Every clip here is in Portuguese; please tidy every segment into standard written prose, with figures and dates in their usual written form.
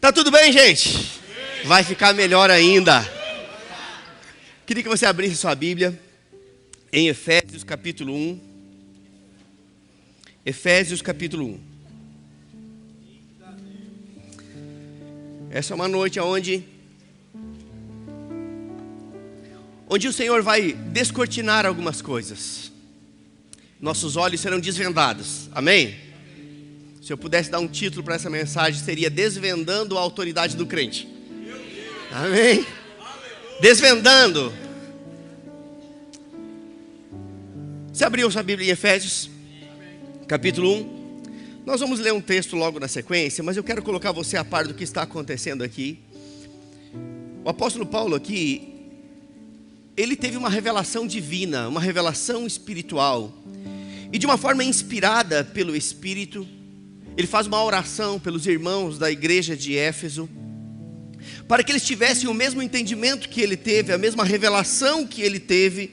Tá tudo bem, gente? Vai ficar melhor ainda. Queria que você abrisse sua Bíblia em Efésios capítulo 1. Efésios capítulo 1. Essa é uma noite onde o Senhor vai descortinar algumas coisas. Nossos olhos serão desvendados. Amém? Se eu pudesse dar um título para essa mensagem, seria Desvendando a Autoridade do Crente. Amém? Desvendando. Você abriu sua Bíblia em Efésios capítulo 1. Nós vamos ler um texto logo na sequência, mas eu quero colocar você a par do que está acontecendo aqui. O apóstolo Paulo aqui, ele teve uma revelação divina, uma revelação espiritual. E de uma forma inspirada pelo Espírito, ele faz uma oração pelos irmãos da igreja de Éfeso, para que eles tivessem o mesmo entendimento que ele teve, a mesma revelação que ele teve.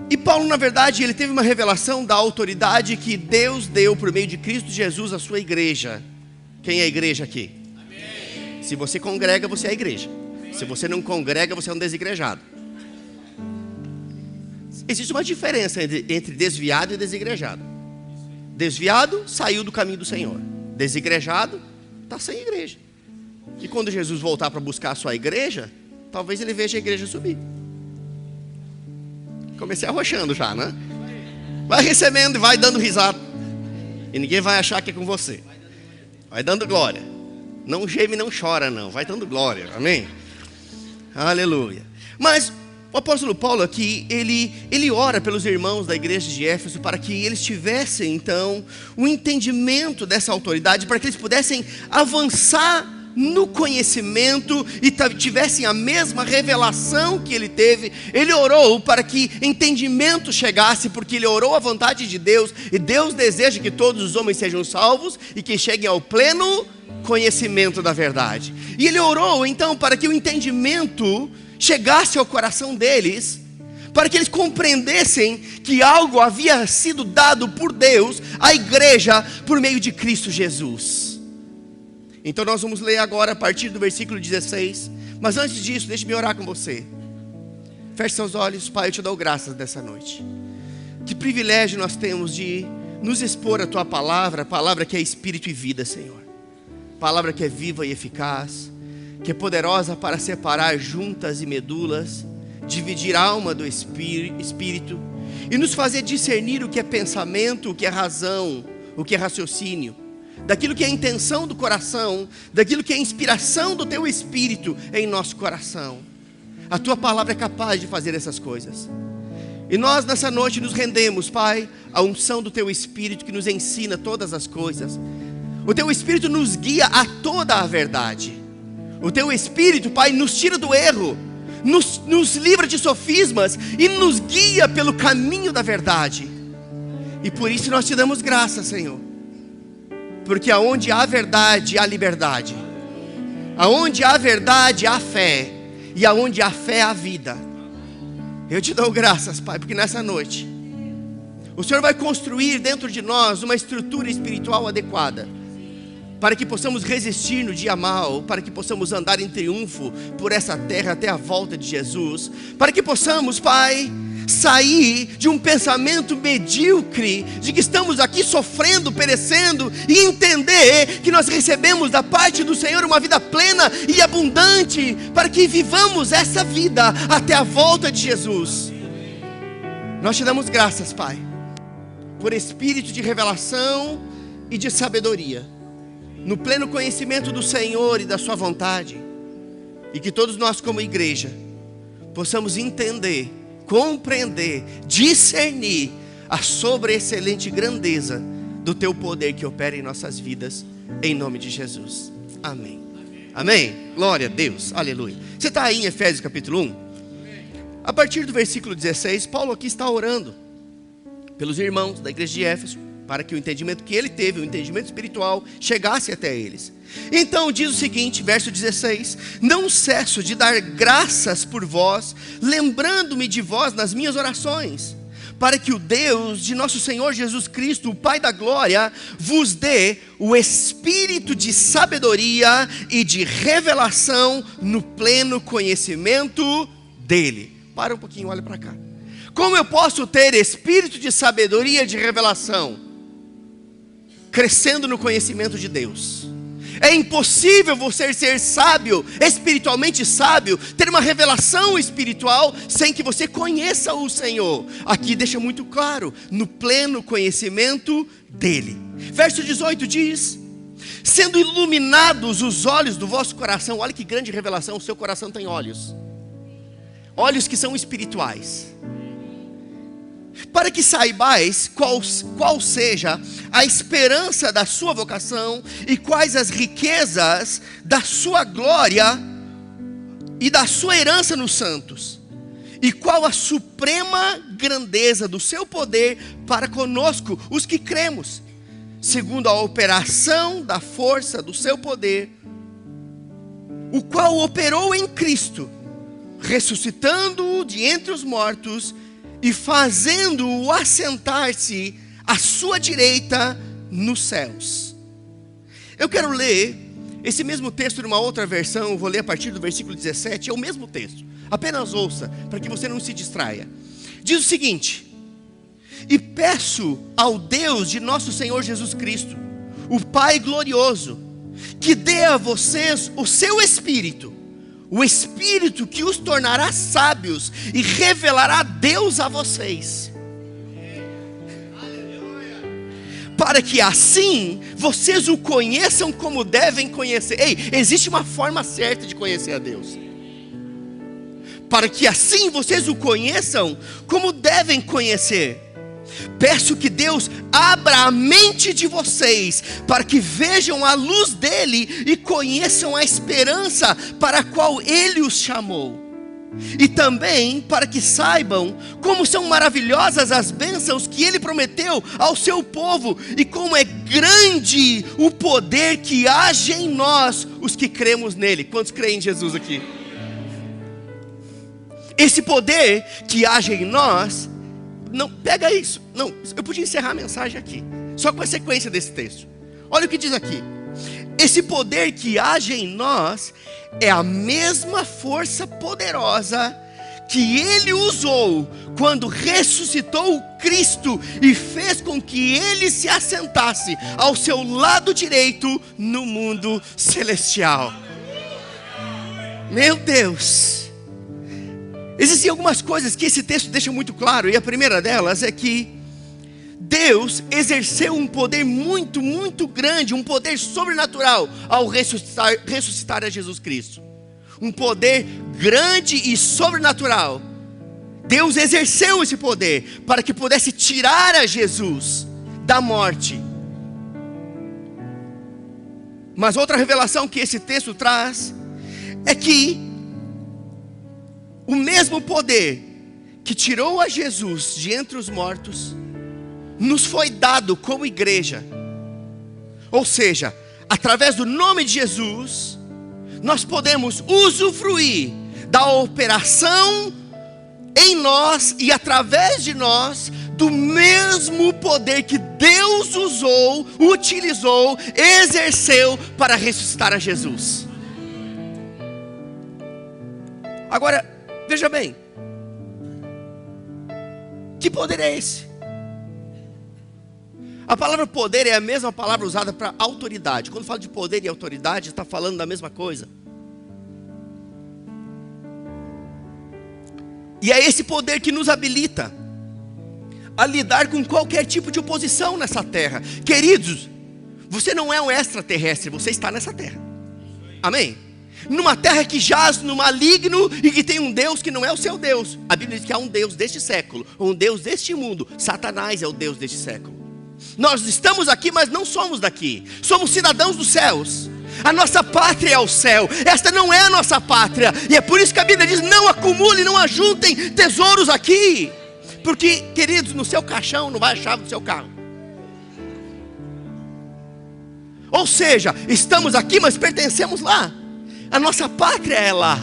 E Paulo, na verdade, ele teve uma revelação da autoridade que Deus deu por meio de Cristo Jesus à sua igreja. Quem é a igreja aqui? Amém. Se você congrega, você é a igreja. Se você não congrega, você é um desigrejado. Existe uma diferença entre desviado e desigrejado. Desviado saiu do caminho do Senhor. Desigrejado está sem igreja. E quando Jesus voltar para buscar a sua igreja, talvez ele veja a igreja subir. Comecei arrochando já, né? Vai recebendo e vai dando risada. E ninguém vai achar que é com você. Vai dando glória. Não geme, não chora não. Vai dando glória, amém? Aleluia. Mas o apóstolo Paulo aqui, ele ora pelos irmãos da igreja de Éfeso para que eles tivessem então o entendimento dessa autoridade, para que eles pudessem avançar no conhecimento e tivessem a mesma revelação que ele teve. Ele orou para que entendimento chegasse, porque ele orou a vontade de Deus, e Deus deseja que todos os homens sejam salvos e que cheguem ao pleno conhecimento da verdade. E ele orou então para que o entendimento chegasse ao coração deles, para que eles compreendessem que algo havia sido dado por Deus à igreja por meio de Cristo Jesus. Então nós vamos ler agora a partir do versículo 16. Mas antes disso, deixe-me orar com você. Feche seus olhos. Pai, eu te dou graças dessa noite. Que privilégio nós temos de nos expor a Tua palavra, a palavra que é espírito e vida, Senhor. Palavra que é viva e eficaz, que é poderosa para separar juntas e medulas, dividir a alma do espírito e nos fazer discernir o que é pensamento, o que é razão, o que é raciocínio, daquilo que é a intenção do coração, daquilo que é a inspiração do Teu Espírito em nosso coração. A Tua palavra é capaz de fazer essas coisas. E nós nessa noite nos rendemos, Pai, à unção do Teu Espírito que nos ensina todas as coisas. O Teu Espírito nos guia a toda a verdade. O Teu Espírito, Pai, nos tira do erro, nos livra de sofismas e nos guia pelo caminho da verdade. E por isso nós Te damos graças, Senhor. Porque aonde há verdade, há liberdade. Aonde há verdade, há fé. E aonde há fé, há vida. Eu Te dou graças, Pai, porque nessa noite o Senhor vai construir dentro de nós uma estrutura espiritual adequada, para que possamos resistir no dia mau, para que possamos andar em triunfo por essa terra até a volta de Jesus, para que possamos, Pai, sair de um pensamento medíocre, de que estamos aqui sofrendo, perecendo, e entender que nós recebemos da parte do Senhor uma vida plena e abundante, para que vivamos essa vida até a volta de Jesus. Nós Te damos graças, Pai, por espírito de revelação e de sabedoria, no pleno conhecimento do Senhor e da Sua vontade, e que todos nós como igreja possamos entender, compreender, discernir a sobreexcelente grandeza do Teu poder que opera em nossas vidas, em nome de Jesus, amém. Amém? Glória a Deus, aleluia. Você está aí em Efésios capítulo 1? A partir do versículo 16, Paulo aqui está orando pelos irmãos da igreja de Éfeso, para que o entendimento que ele teve, o entendimento espiritual, chegasse até eles. Então diz o seguinte, verso 16: não cesso de dar graças por vós, lembrando-me de vós nas minhas orações, para que o Deus de nosso Senhor Jesus Cristo, o Pai da glória, vos dê o espírito de sabedoria e de revelação no pleno conhecimento dele. Para um pouquinho, olha para cá. Como eu posso ter espírito de sabedoria e de revelação? Crescendo no conhecimento de Deus. É impossível você ser sábio, espiritualmente sábio, ter uma revelação espiritual, sem que você conheça o Senhor. Aqui deixa muito claro, no pleno conhecimento dele. Verso 18 diz: sendo iluminados os olhos do vosso coração. Olha que grande revelação, o seu coração tem olhos. Olhos que são espirituais. Para que saibais qual seja a esperança da sua vocação e quais as riquezas da sua glória e da sua herança nos santos, e qual a suprema grandeza do seu poder para conosco, os que cremos, segundo a operação da força do seu poder, o qual operou em Cristo, ressuscitando-o de entre os mortos e fazendo-o assentar-se à sua direita nos céus. Eu quero ler esse mesmo texto numa outra versão. Eu vou ler a partir do versículo 17. É o mesmo texto, apenas ouça, para que você não se distraia. Diz o seguinte: e peço ao Deus de nosso Senhor Jesus Cristo, o Pai glorioso, que dê a vocês o seu Espírito, o Espírito que os tornará sábios e revelará Deus a vocês, para que assim vocês o conheçam como devem conhecer. Ei, existe uma forma certa de conhecer a Deus. Para que assim vocês o conheçam como devem conhecer. Peço que Deus abra a mente de vocês, para que vejam a luz dele e conheçam a esperança para a qual ele os chamou. E também para que saibam como são maravilhosas as bênçãos que ele prometeu ao seu povo, e como é grande o poder que age em nós, os que cremos nele. Quantos creem em Jesus aqui? Esse poder que age em nós. Não, pega isso. Não, eu podia encerrar a mensagem aqui, só com a sequência desse texto. Olha o que diz aqui: esse poder que age em nós é a mesma força poderosa que ele usou quando ressuscitou o Cristo e fez com que ele se assentasse ao seu lado direito no mundo celestial. Meu Deus! Existem algumas coisas que esse texto deixa muito claro, e a primeira delas é que Deus exerceu um poder muito, muito grande, um poder sobrenatural ao ressuscitar a Jesus Cristo. Um poder grande e sobrenatural. Deus exerceu esse poder para que pudesse tirar a Jesus da morte. Mas outra revelação que esse texto traz é que o mesmo poder que tirou a Jesus de entre os mortos nos foi dado como igreja. Ou seja, através do nome de Jesus, nós podemos usufruir da operação em nós e através de nós do mesmo poder que Deus usou, utilizou, exerceu para ressuscitar a Jesus. Agora, veja bem, que poder é esse? A palavra poder é a mesma palavra usada para autoridade. Quando fala de poder e autoridade, está falando da mesma coisa. E é esse poder que nos habilita a lidar com qualquer tipo de oposição nessa terra. Queridos, você não é um extraterrestre, você está nessa terra. Amém? Numa terra que jaz no maligno e que tem um Deus que não é o seu Deus. A Bíblia diz que há um Deus deste século, um Deus deste mundo. Satanás é o Deus deste século. Nós estamos aqui, mas não somos daqui. Somos cidadãos dos céus. A nossa pátria é o céu. Esta não é a nossa pátria. E é por isso que a Bíblia diz: não acumule, não ajuntem tesouros aqui. Porque, queridos, no seu caixão não vai a chave do seu carro. Ou seja, estamos aqui, mas pertencemos lá. A nossa pátria é lá.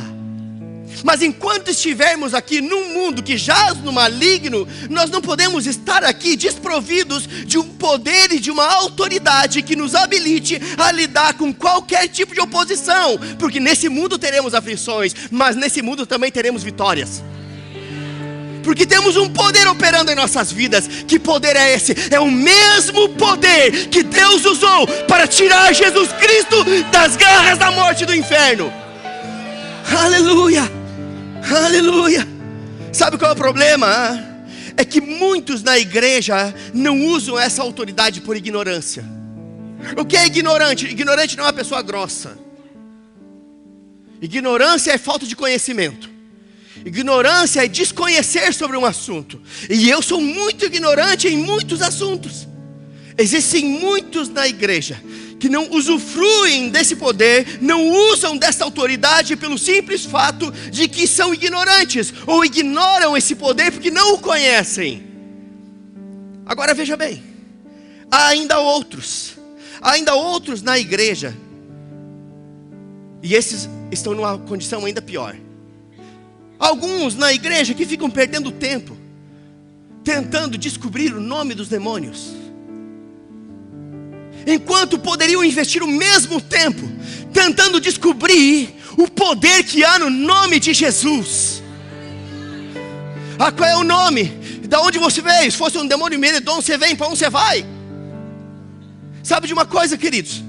Mas enquanto estivermos aqui num mundo que jaz no maligno, nós não podemos estar aqui desprovidos de um poder e de uma autoridade que nos habilite a lidar com qualquer tipo de oposição. Porque nesse mundo teremos aflições, mas nesse mundo também teremos vitórias. Porque temos um poder operando em nossas vidas. Que poder é esse? É o mesmo poder que Deus usou para tirar Jesus Cristo das garras da morte e do inferno. Aleluia, aleluia. Sabe qual é o problema? É que muitos na igreja não usam essa autoridade por ignorância. O que é ignorante? Ignorante não é uma pessoa grossa. Ignorância é falta de conhecimento. Ignorância é desconhecer sobre um assunto. E eu sou muito ignorante em muitos assuntos. Existem muitos na igreja que não usufruem desse poder, não usam dessa autoridade pelo simples fato de que são ignorantes, ou ignoram esse poder porque não o conhecem. Agora veja bem, há ainda outros na igreja, e esses estão numa condição ainda pior. Alguns na igreja que ficam perdendo tempo tentando descobrir o nome dos demônios, enquanto poderiam investir o mesmo tempo tentando descobrir o poder que há no nome de Jesus. Qual é o nome? Da onde você veio? Se fosse um demônio medo, de onde você vem, para onde você vai? Sabe de uma coisa, queridos?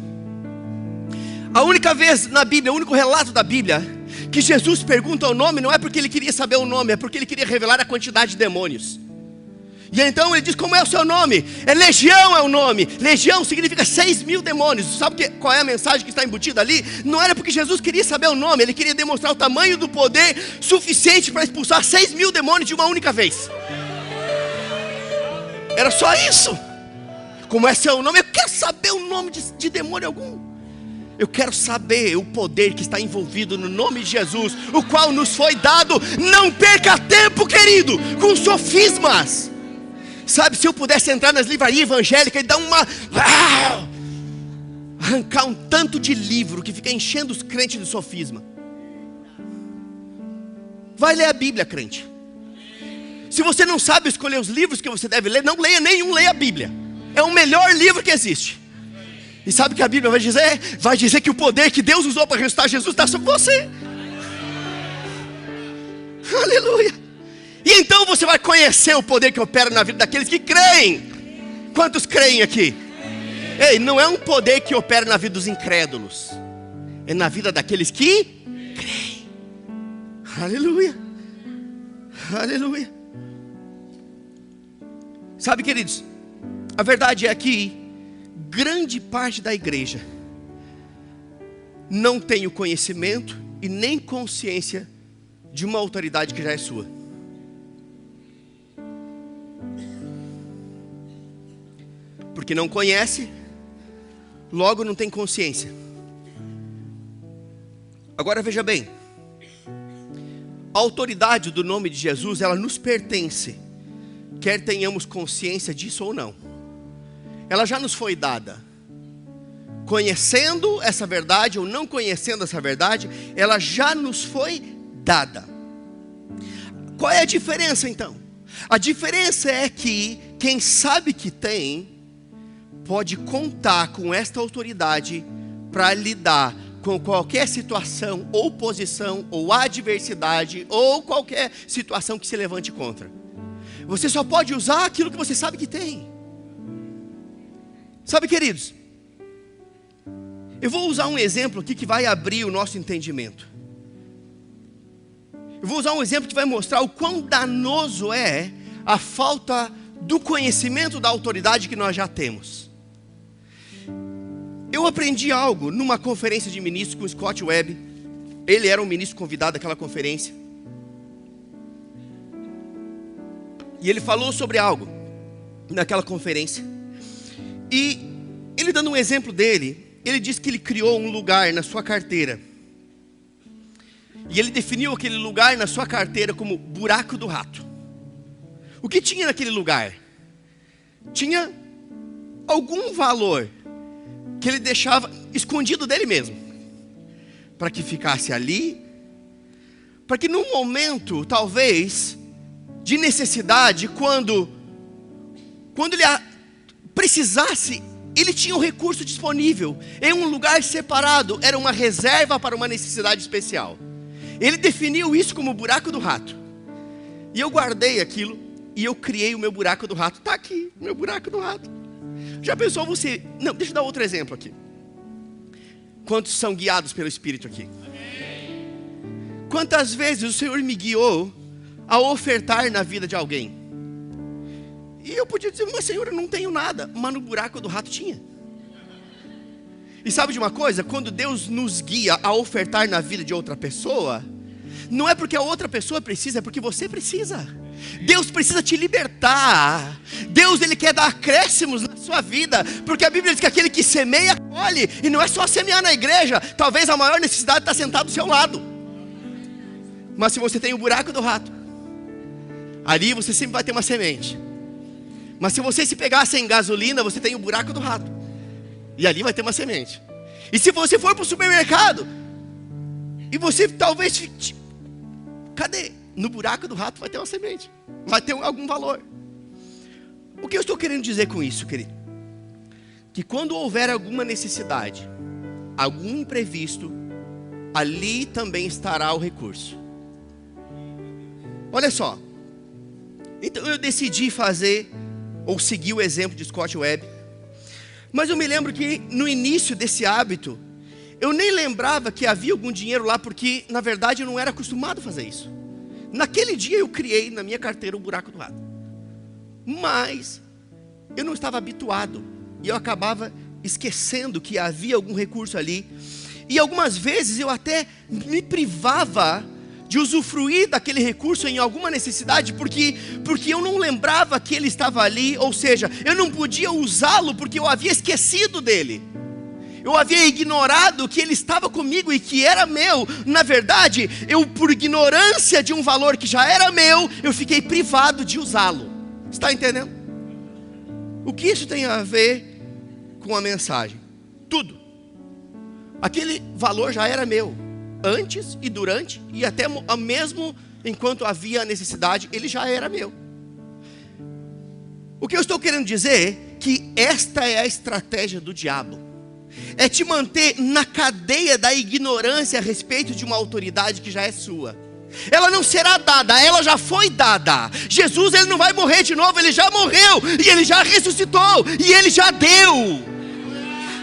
A única vez na Bíblia, o único relato da Bíblia que Jesus pergunta o nome, não é porque ele queria saber o nome, é porque ele queria revelar a quantidade de demônios. E então ele diz: como é o seu nome? Legião é o nome. Legião significa 6.000 demônios. Sabe qual é a mensagem que está embutida ali? Não era porque Jesus queria saber o nome, ele queria demonstrar o tamanho do poder suficiente para expulsar 6.000 demônios de uma única vez. Era só isso. Como é seu nome? Eu quero saber o nome de demônio algum. Eu quero saber o poder que está envolvido no nome de Jesus, o qual nos foi dado. Não perca tempo, querido, com sofismas. Sabe, se eu pudesse entrar nas livrarias evangélicas e dar arrancar um tanto de livro que fica enchendo os crentes de sofisma. Vai ler a Bíblia, crente. Se você não sabe escolher os livros que você deve ler, não leia nenhum, leia a Bíblia. É o melhor livro que existe. E sabe o que a Bíblia vai dizer? Vai dizer que o poder que Deus usou para ressuscitar Jesus está sobre você. Aleluia. E então você vai conhecer o poder que opera na vida daqueles que creem. Quantos creem aqui? Ei, não é um poder que opera na vida dos incrédulos, é na vida daqueles que creem. Aleluia. Aleluia. Sabe, queridos, a verdade é que grande parte da igreja não tem o conhecimento e nem consciência de uma autoridade que já é sua. Porque não conhece, logo não tem consciência. Agora veja bem, a autoridade do nome de Jesus, ela nos pertence, quer tenhamos consciência disso ou não. Ela já nos foi dada. Conhecendo essa verdade ou não conhecendo essa verdade, ela já nos foi dada. Qual é a diferença então? A diferença é que quem sabe que tem, pode contar com esta autoridade para lidar com qualquer situação, ou oposição, ou adversidade, ou qualquer situação que se levante contra. Você só pode usar aquilo que você sabe que tem. Sabe, queridos, eu vou usar um exemplo aqui que vai abrir o nosso entendimento. Eu vou usar um exemplo que vai mostrar o quão danoso é a falta do conhecimento da autoridade que nós já temos. Eu aprendi algo numa conferência de ministros com o Scott Webb. Ele era um ministro convidado daquela conferência. E ele falou sobre algo naquela conferência. E ele dando um exemplo dele, ele disse que ele criou um lugar na sua carteira. E ele definiu aquele lugar na sua carteira como buraco do rato. O que tinha naquele lugar? Tinha algum valor que ele deixava escondido dele mesmo, para que ficasse ali, para que num momento, talvez, de necessidade, quando ele precisasse, ele tinha um recurso disponível, em um lugar separado, era uma reserva para uma necessidade especial. Ele definiu isso como o buraco do rato. E eu guardei aquilo, e eu criei o meu buraco do rato. Está aqui, meu buraco do rato. Já pensou você... Não, deixa eu dar outro exemplo aqui. Quantos são guiados pelo Espírito aqui? Quantas vezes o Senhor me guiou a ofertar na vida de alguém? E eu podia dizer, mas Senhor, eu não tenho nada. Mas no buraco do rato tinha. E sabe de uma coisa? Quando Deus nos guia a ofertar na vida de outra pessoa, não é porque a outra pessoa precisa, é porque você precisa. Deus precisa te libertar. Deus, Ele quer dar acréscimos na sua vida, porque a Bíblia diz que aquele que semeia, colhe. E não é só semear na igreja. Talvez a maior necessidade está sentado do seu lado. Mas se você tem o buraco do rato, ali você sempre vai ter uma semente. Mas se você se pegar sem gasolina, você tem o buraco do rato, e ali vai ter uma semente. E se você for para o supermercado, e você talvez... Cadê? No buraco do rato vai ter uma semente. Vai ter algum valor. O que eu estou querendo dizer com isso, querido? Que quando houver alguma necessidade, algum imprevisto, ali também estará o recurso. Olha só. Então eu decidi fazer, ou seguir o exemplo de Scott Webb. Mas eu me lembro que no início desse hábito, eu nem lembrava que havia algum dinheiro lá, porque na verdade eu não era acostumado a fazer isso. Naquele dia eu criei na minha carteira o buraco do rato. Mas eu não estava habituado. E eu acabava esquecendo que havia algum recurso ali. E algumas vezes eu até me privava de usufruir daquele recurso em alguma necessidade, porque eu não lembrava que ele estava ali. Ou seja, eu não podia usá-lo porque eu havia esquecido dele. Eu havia ignorado que ele estava comigo e que era meu. Na verdade, eu, por ignorância de um valor que já era meu, eu fiquei privado de usá-lo. Está entendendo? O que isso tem a ver com a mensagem? Tudo. Aquele valor já era meu, antes e durante, e até mesmo enquanto havia necessidade, ele já era meu. O que eu estou querendo dizer é que esta é a estratégia do diabo. É te manter na cadeia da ignorância a respeito de uma autoridade que já é sua. Ela não será dada, ela já foi dada. Jesus, ele não vai morrer de novo, ele já morreu, e ele já ressuscitou, e ele já deu.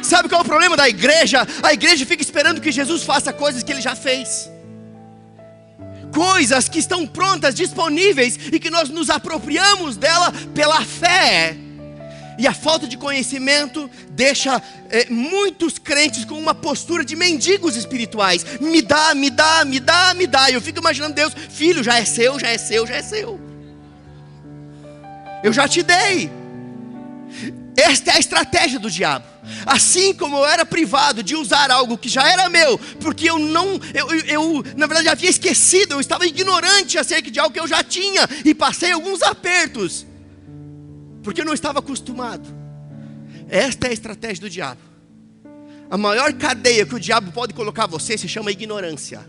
Sabe qual é o problema da igreja? A igreja fica esperando que Jesus faça coisas que ele já fez. Coisas que estão prontas, disponíveis, e que nós nos apropriamos dela pela fé. E a falta de conhecimento deixa muitos crentes com uma postura de mendigos espirituais. Me dá, me dá, me dá, me dá. E eu fico imaginando Deus, filho, já é seu, já é seu, já é seu. Eu já te dei. Esta é a estratégia do diabo. Assim como eu era privado de usar algo que já era meu, porque eu na verdade havia esquecido, eu estava ignorante acerca de algo que eu já tinha, e passei alguns apertos, porque eu não estava acostumado. Esta é a estratégia do diabo. A maior cadeia que o diabo pode colocar você se chama ignorância.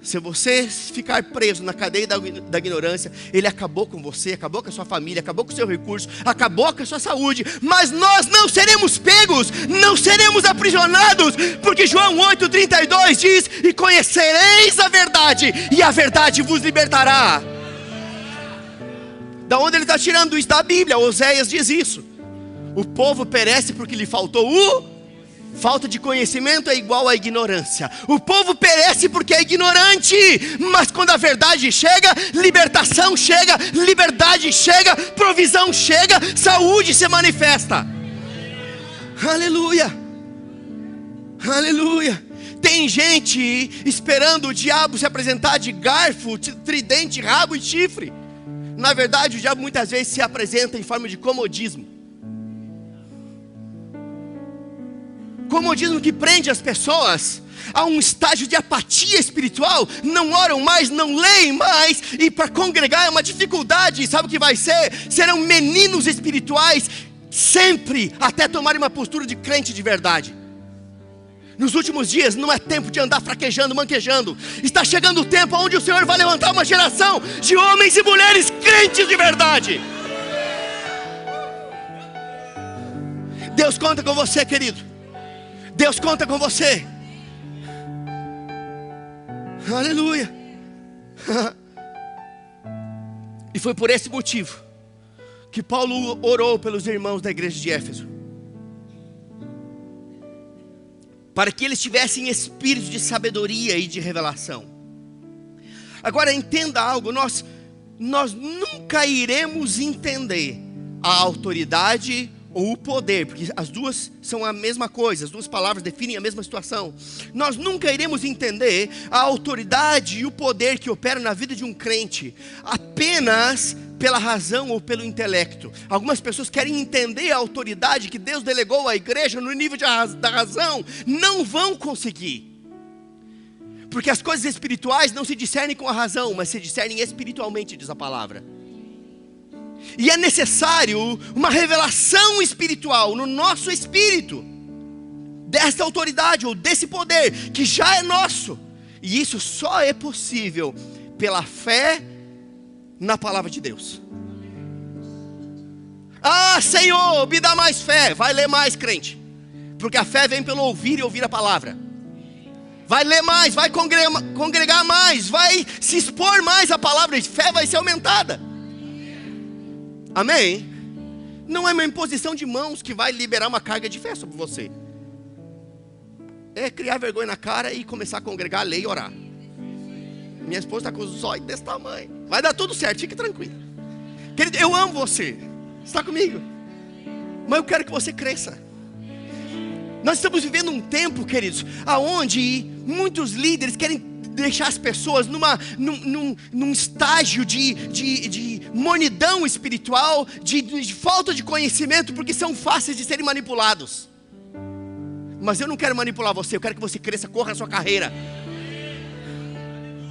Se você ficar preso na cadeia da ignorância, ele acabou com você, acabou com a sua família, acabou com o seu recurso, acabou com a sua saúde. Mas nós não seremos pegos, não seremos aprisionados, porque João 8,32 diz: e conhecereis a verdade, e a verdade vos libertará. Da onde ele está tirando isso? Da Bíblia. Oséias diz isso. O povo perece porque lhe faltou falta de conhecimento é igual a ignorância. O povo perece porque é ignorante. Mas quando a verdade chega, libertação chega, liberdade chega, provisão chega, saúde se manifesta. Aleluia. Aleluia. Tem gente esperando o diabo se apresentar de garfo, tridente, rabo e chifre. Na verdade, o diabo muitas vezes se apresenta em forma de comodismo. Comodismo que prende as pessoas a um estágio de apatia espiritual. Não oram mais, não leem mais, e para congregar é uma dificuldade. Sabe o que vai ser? Serão meninos espirituais sempre, até tomarem uma postura de crente de verdade. Nos últimos dias não é tempo de andar fraquejando, manquejando. Está chegando o tempo onde o Senhor vai levantar uma geração de homens e mulheres crentes de verdade. Deus conta com você, querido. Deus conta com você. Aleluia. E foi por esse motivo que Paulo orou pelos irmãos da igreja de Éfeso, para que eles tivessem espírito de sabedoria e de revelação. Agora entenda algo, nós nunca iremos entender a autoridade ou o poder, porque as duas são a mesma coisa, as duas palavras definem a mesma situação. Nós nunca iremos entender a autoridade e o poder que opera na vida de um crente apenas pela razão ou pelo intelecto. Algumas pessoas querem entender a autoridade que Deus delegou à igreja no nível da razão, não vão conseguir. Porque as coisas espirituais não se discernem com a razão, mas se discernem espiritualmente, diz a palavra. E é necessário uma revelação espiritual no nosso espírito, desta autoridade ou desse poder, que já é nosso. E isso só é possível pela fé na palavra de Deus. Ah, Senhor, me dá mais fé. Vai ler mais, crente, porque a fé vem pelo ouvir e ouvir a palavra. Vai ler mais, vai congregar mais, vai se expor mais à palavra, e fé vai ser aumentada. Amém? Não é uma imposição de mãos que vai liberar uma carga de fé sobre você. É criar vergonha na cara e começar a congregar, ler e orar. Minha esposa está com os olhos desse tamanho. Vai dar tudo certo, fique tranquilo. Querido, eu amo você. Está comigo? Mas eu quero que você cresça. Nós estamos vivendo um tempo, queridos, aonde muitos líderes querem deixar as pessoas num estágio de monidão espiritual, de falta de conhecimento, porque são fáceis de serem manipulados. Mas eu não quero manipular você, eu quero que você cresça, corra a sua carreira.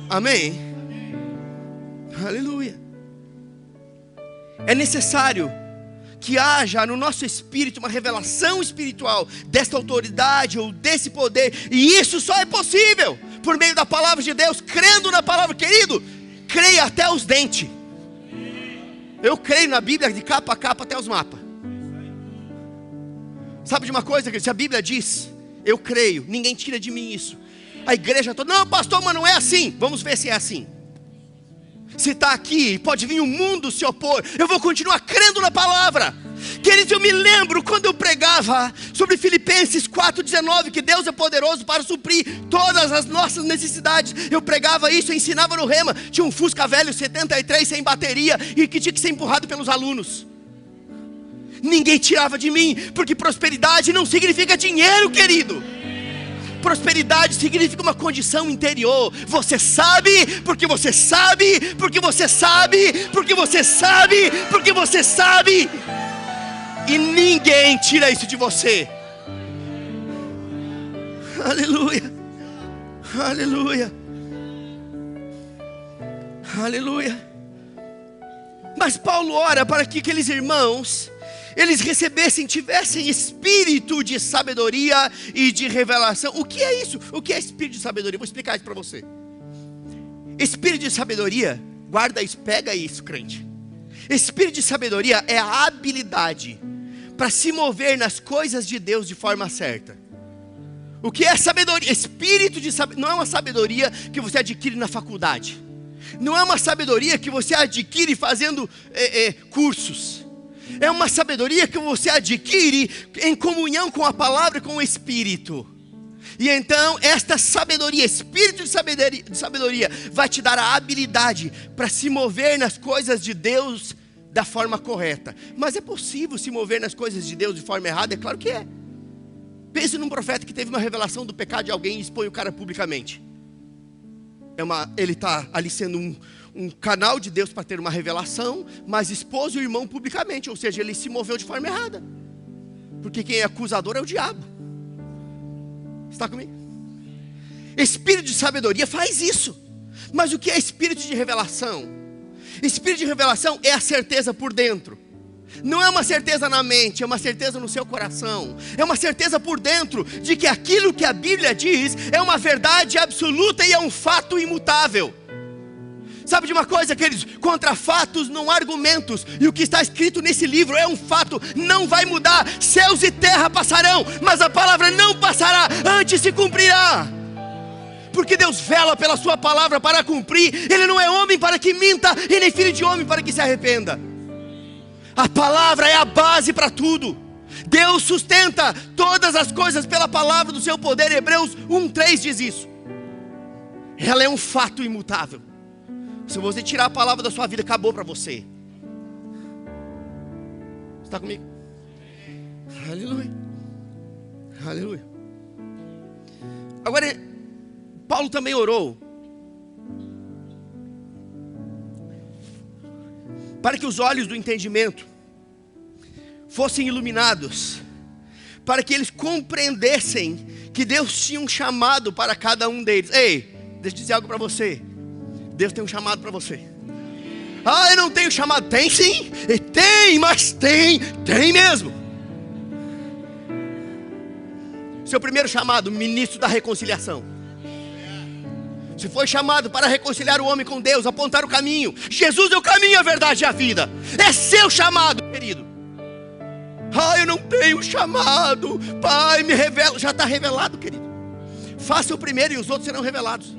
Amém? Aleluia. É necessário que haja no nosso espírito uma revelação espiritual desta autoridade ou desse poder, e isso só é possível por meio da palavra de Deus, crendo na palavra. Querido, creia até os dentes. Eu creio na Bíblia de capa a capa até os mapas. Sabe de uma coisa, que se a Bíblia diz, eu creio, ninguém tira de mim isso. A igreja toda, não pastor, mas não é assim. Vamos ver se é assim. Se está aqui, pode vir o mundo se opor, eu vou continuar crendo na palavra. Queridos, eu me lembro quando eu pregava sobre Filipenses 4,19, que Deus é poderoso para suprir todas as nossas necessidades. Eu pregava isso, eu ensinava no Rema. Tinha um Fusca velho 73 sem bateria e que tinha que ser empurrado pelos alunos. Ninguém tirava de mim, porque prosperidade não significa dinheiro, querido. Prosperidade significa uma condição interior. Você sabe, porque você sabe, porque você sabe, porque você sabe, porque você sabe. E ninguém tira isso de você. Aleluia. Aleluia. Aleluia. Mas Paulo ora para que aqueles irmãos, eles recebessem, tivessem espírito de sabedoria e de revelação. O que é isso? O que é espírito de sabedoria? Vou explicar isso para você. Espírito de sabedoria, guarda isso, pega isso, crente. Espírito de sabedoria é a habilidade para se mover nas coisas de Deus de forma certa. O que é sabedoria? Espírito de sabedoria não é uma sabedoria que você adquire na faculdade. Não é uma sabedoria que você adquire fazendo cursos. É uma sabedoria que você adquire em comunhão com a palavra e com o Espírito. E então esta sabedoria, espírito de sabedoria, vai te dar a habilidade para se mover nas coisas de Deus da forma correta. Mas é possível se mover nas coisas de Deus de forma errada? É claro que é. Pense num profeta que teve uma revelação do pecado de alguém e expõe o cara publicamente. Ele está ali sendo um canal de Deus para ter uma revelação, mas expôs o irmão publicamente, ou seja, ele se moveu de forma errada. Porque quem é acusador é o diabo. Está comigo? Espírito de sabedoria faz isso. Mas o que é espírito de revelação? Espírito de revelação é a certeza por dentro. Não é uma certeza na mente, é uma certeza no seu coração. É uma certeza por dentro de que aquilo que a Bíblia diz é uma verdade absoluta e é um fato imutável. Sabe de uma coisa, queridos? Contra fatos não há argumentos. E o que está escrito nesse livro é um fato, não vai mudar. Céus e terra passarão, mas a palavra não passará, antes se cumprirá. Porque Deus vela pela sua palavra para cumprir. Ele não é homem para que minta, e nem filho de homem para que se arrependa. A palavra é a base para tudo. Deus sustenta todas as coisas pela palavra do seu poder. Hebreus 1:3 diz isso. Ela é um fato imutável. Se você tirar a palavra da sua vida, acabou para você. Está comigo? Aleluia. Aleluia. Agora, Paulo também orou para que os olhos do entendimento fossem iluminados, para que eles compreendessem que Deus tinha um chamado para cada um deles. Ei, deixa eu dizer algo para você. Deus tem um chamado para você. Ah, eu não tenho chamado. Tem sim, tem, mas tem mesmo. Seu primeiro chamado, ministro da reconciliação. Você foi chamado para reconciliar o homem com Deus, apontar o caminho. Jesus é o caminho, a verdade e a vida. É seu chamado, querido. Ah, eu não tenho chamado. Pai, me revela. Já está revelado, querido. Faça o primeiro e os outros serão revelados.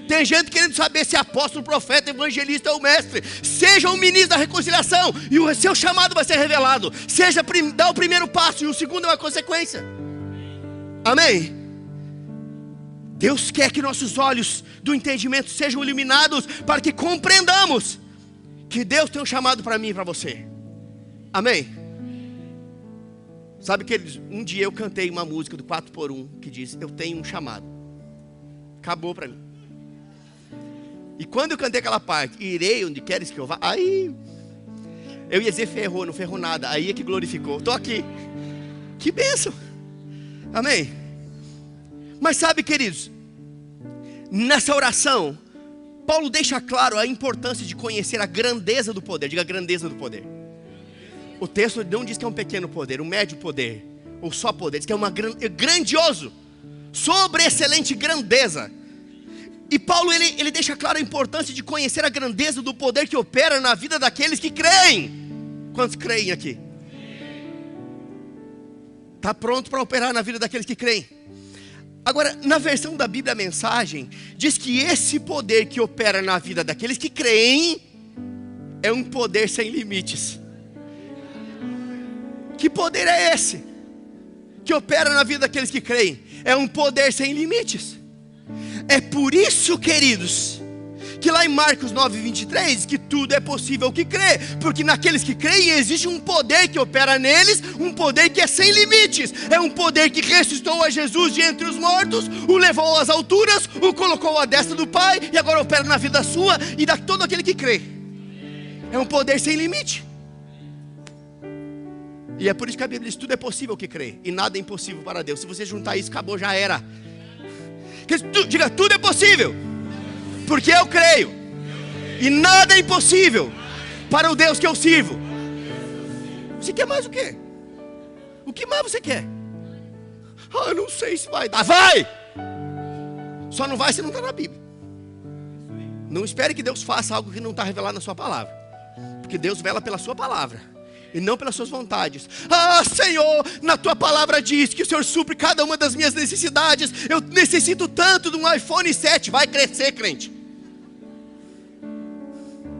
Tem gente querendo saber se é apóstolo, profeta, evangelista ou mestre. Seja um ministro da reconciliação e o seu chamado vai ser revelado. Dá o primeiro passo e o segundo é uma consequência. Amém? Deus quer que nossos olhos do entendimento sejam iluminados para que compreendamos que Deus tem um chamado para mim e para você. Amém? Sabe que um dia eu cantei uma música do 4x1 que diz: eu tenho um chamado. Acabou para mim. E quando eu cantei aquela parte, irei onde queres que eu vá, aí eu ia dizer ferrou, não ferrou nada. Aí é que glorificou. Estou aqui. Que bênção. Amém? Mas sabe, queridos, nessa oração, Paulo deixa claro a importância de conhecer a grandeza do poder. Diga, grandeza do poder. O texto não diz que é um pequeno poder, um médio poder, ou só poder. Diz que é grandioso, sobreexcelente grandeza. E Paulo, ele deixa claro a importância de conhecer a grandeza do poder que opera na vida daqueles que creem. Quantos creem aqui? Está pronto para operar na vida daqueles que creem. Agora, na versão da Bíblia, a mensagem diz que esse poder que opera na vida daqueles que creem é um poder sem limites. Que poder é esse que opera na vida daqueles que creem? É um poder sem limites. É por isso, queridos, que lá em Marcos 9:23 diz que tudo é possível ao que crê, porque naqueles que creem existe um poder que opera neles, um poder que é sem limites. É um poder que ressuscitou a Jesus de entre os mortos, o levou às alturas, o colocou à destra do Pai e agora opera na vida sua e da todo aquele que crê. É um poder sem limite. E é por isso que a Bíblia diz: tudo é possível ao que crê e nada é impossível para Deus. Se você juntar isso, acabou, já era. Diga, tudo é possível porque eu creio, e nada é impossível para o Deus que eu sirvo. Você quer mais o quê? O que mais você quer? Ah, eu não sei se vai dar. Vai! Só não vai se não está na Bíblia. Não espere que Deus faça algo que não está revelado na sua palavra, porque Deus vela pela sua palavra e não pelas suas vontades. Ah, Senhor, na tua palavra diz que o Senhor supre cada uma das minhas necessidades. Eu necessito tanto de um iPhone 7. Vai crescer, crente.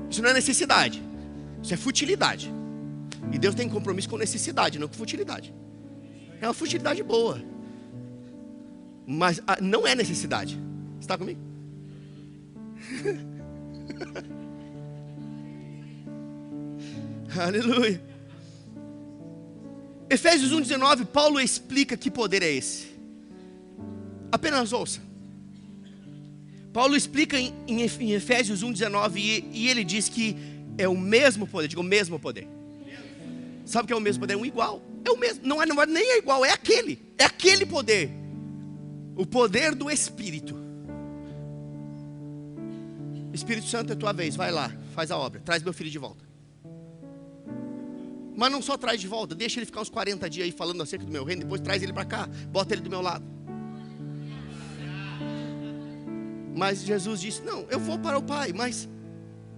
Isso não é necessidade, isso é futilidade. E Deus tem compromisso com necessidade, não com futilidade. É uma futilidade boa, mas não é necessidade. Você está comigo? Aleluia. Efésios 1:19, Paulo explica que poder é esse. Apenas ouça. Paulo explica em Efésios 1:19 e ele diz que é o mesmo poder. Diga, o mesmo poder. Sabe o que é o mesmo poder? É um igual. É o mesmo, não é nem é igual, é aquele poder. O poder do Espírito. Espírito Santo, é tua vez, vai lá, faz a obra, traz meu filho de volta. Mas não só traz de volta, deixa ele ficar uns 40 dias aí falando acerca do meu reino, depois traz ele para cá, bota ele do meu lado. Mas Jesus disse, não, eu vou para o Pai, mas,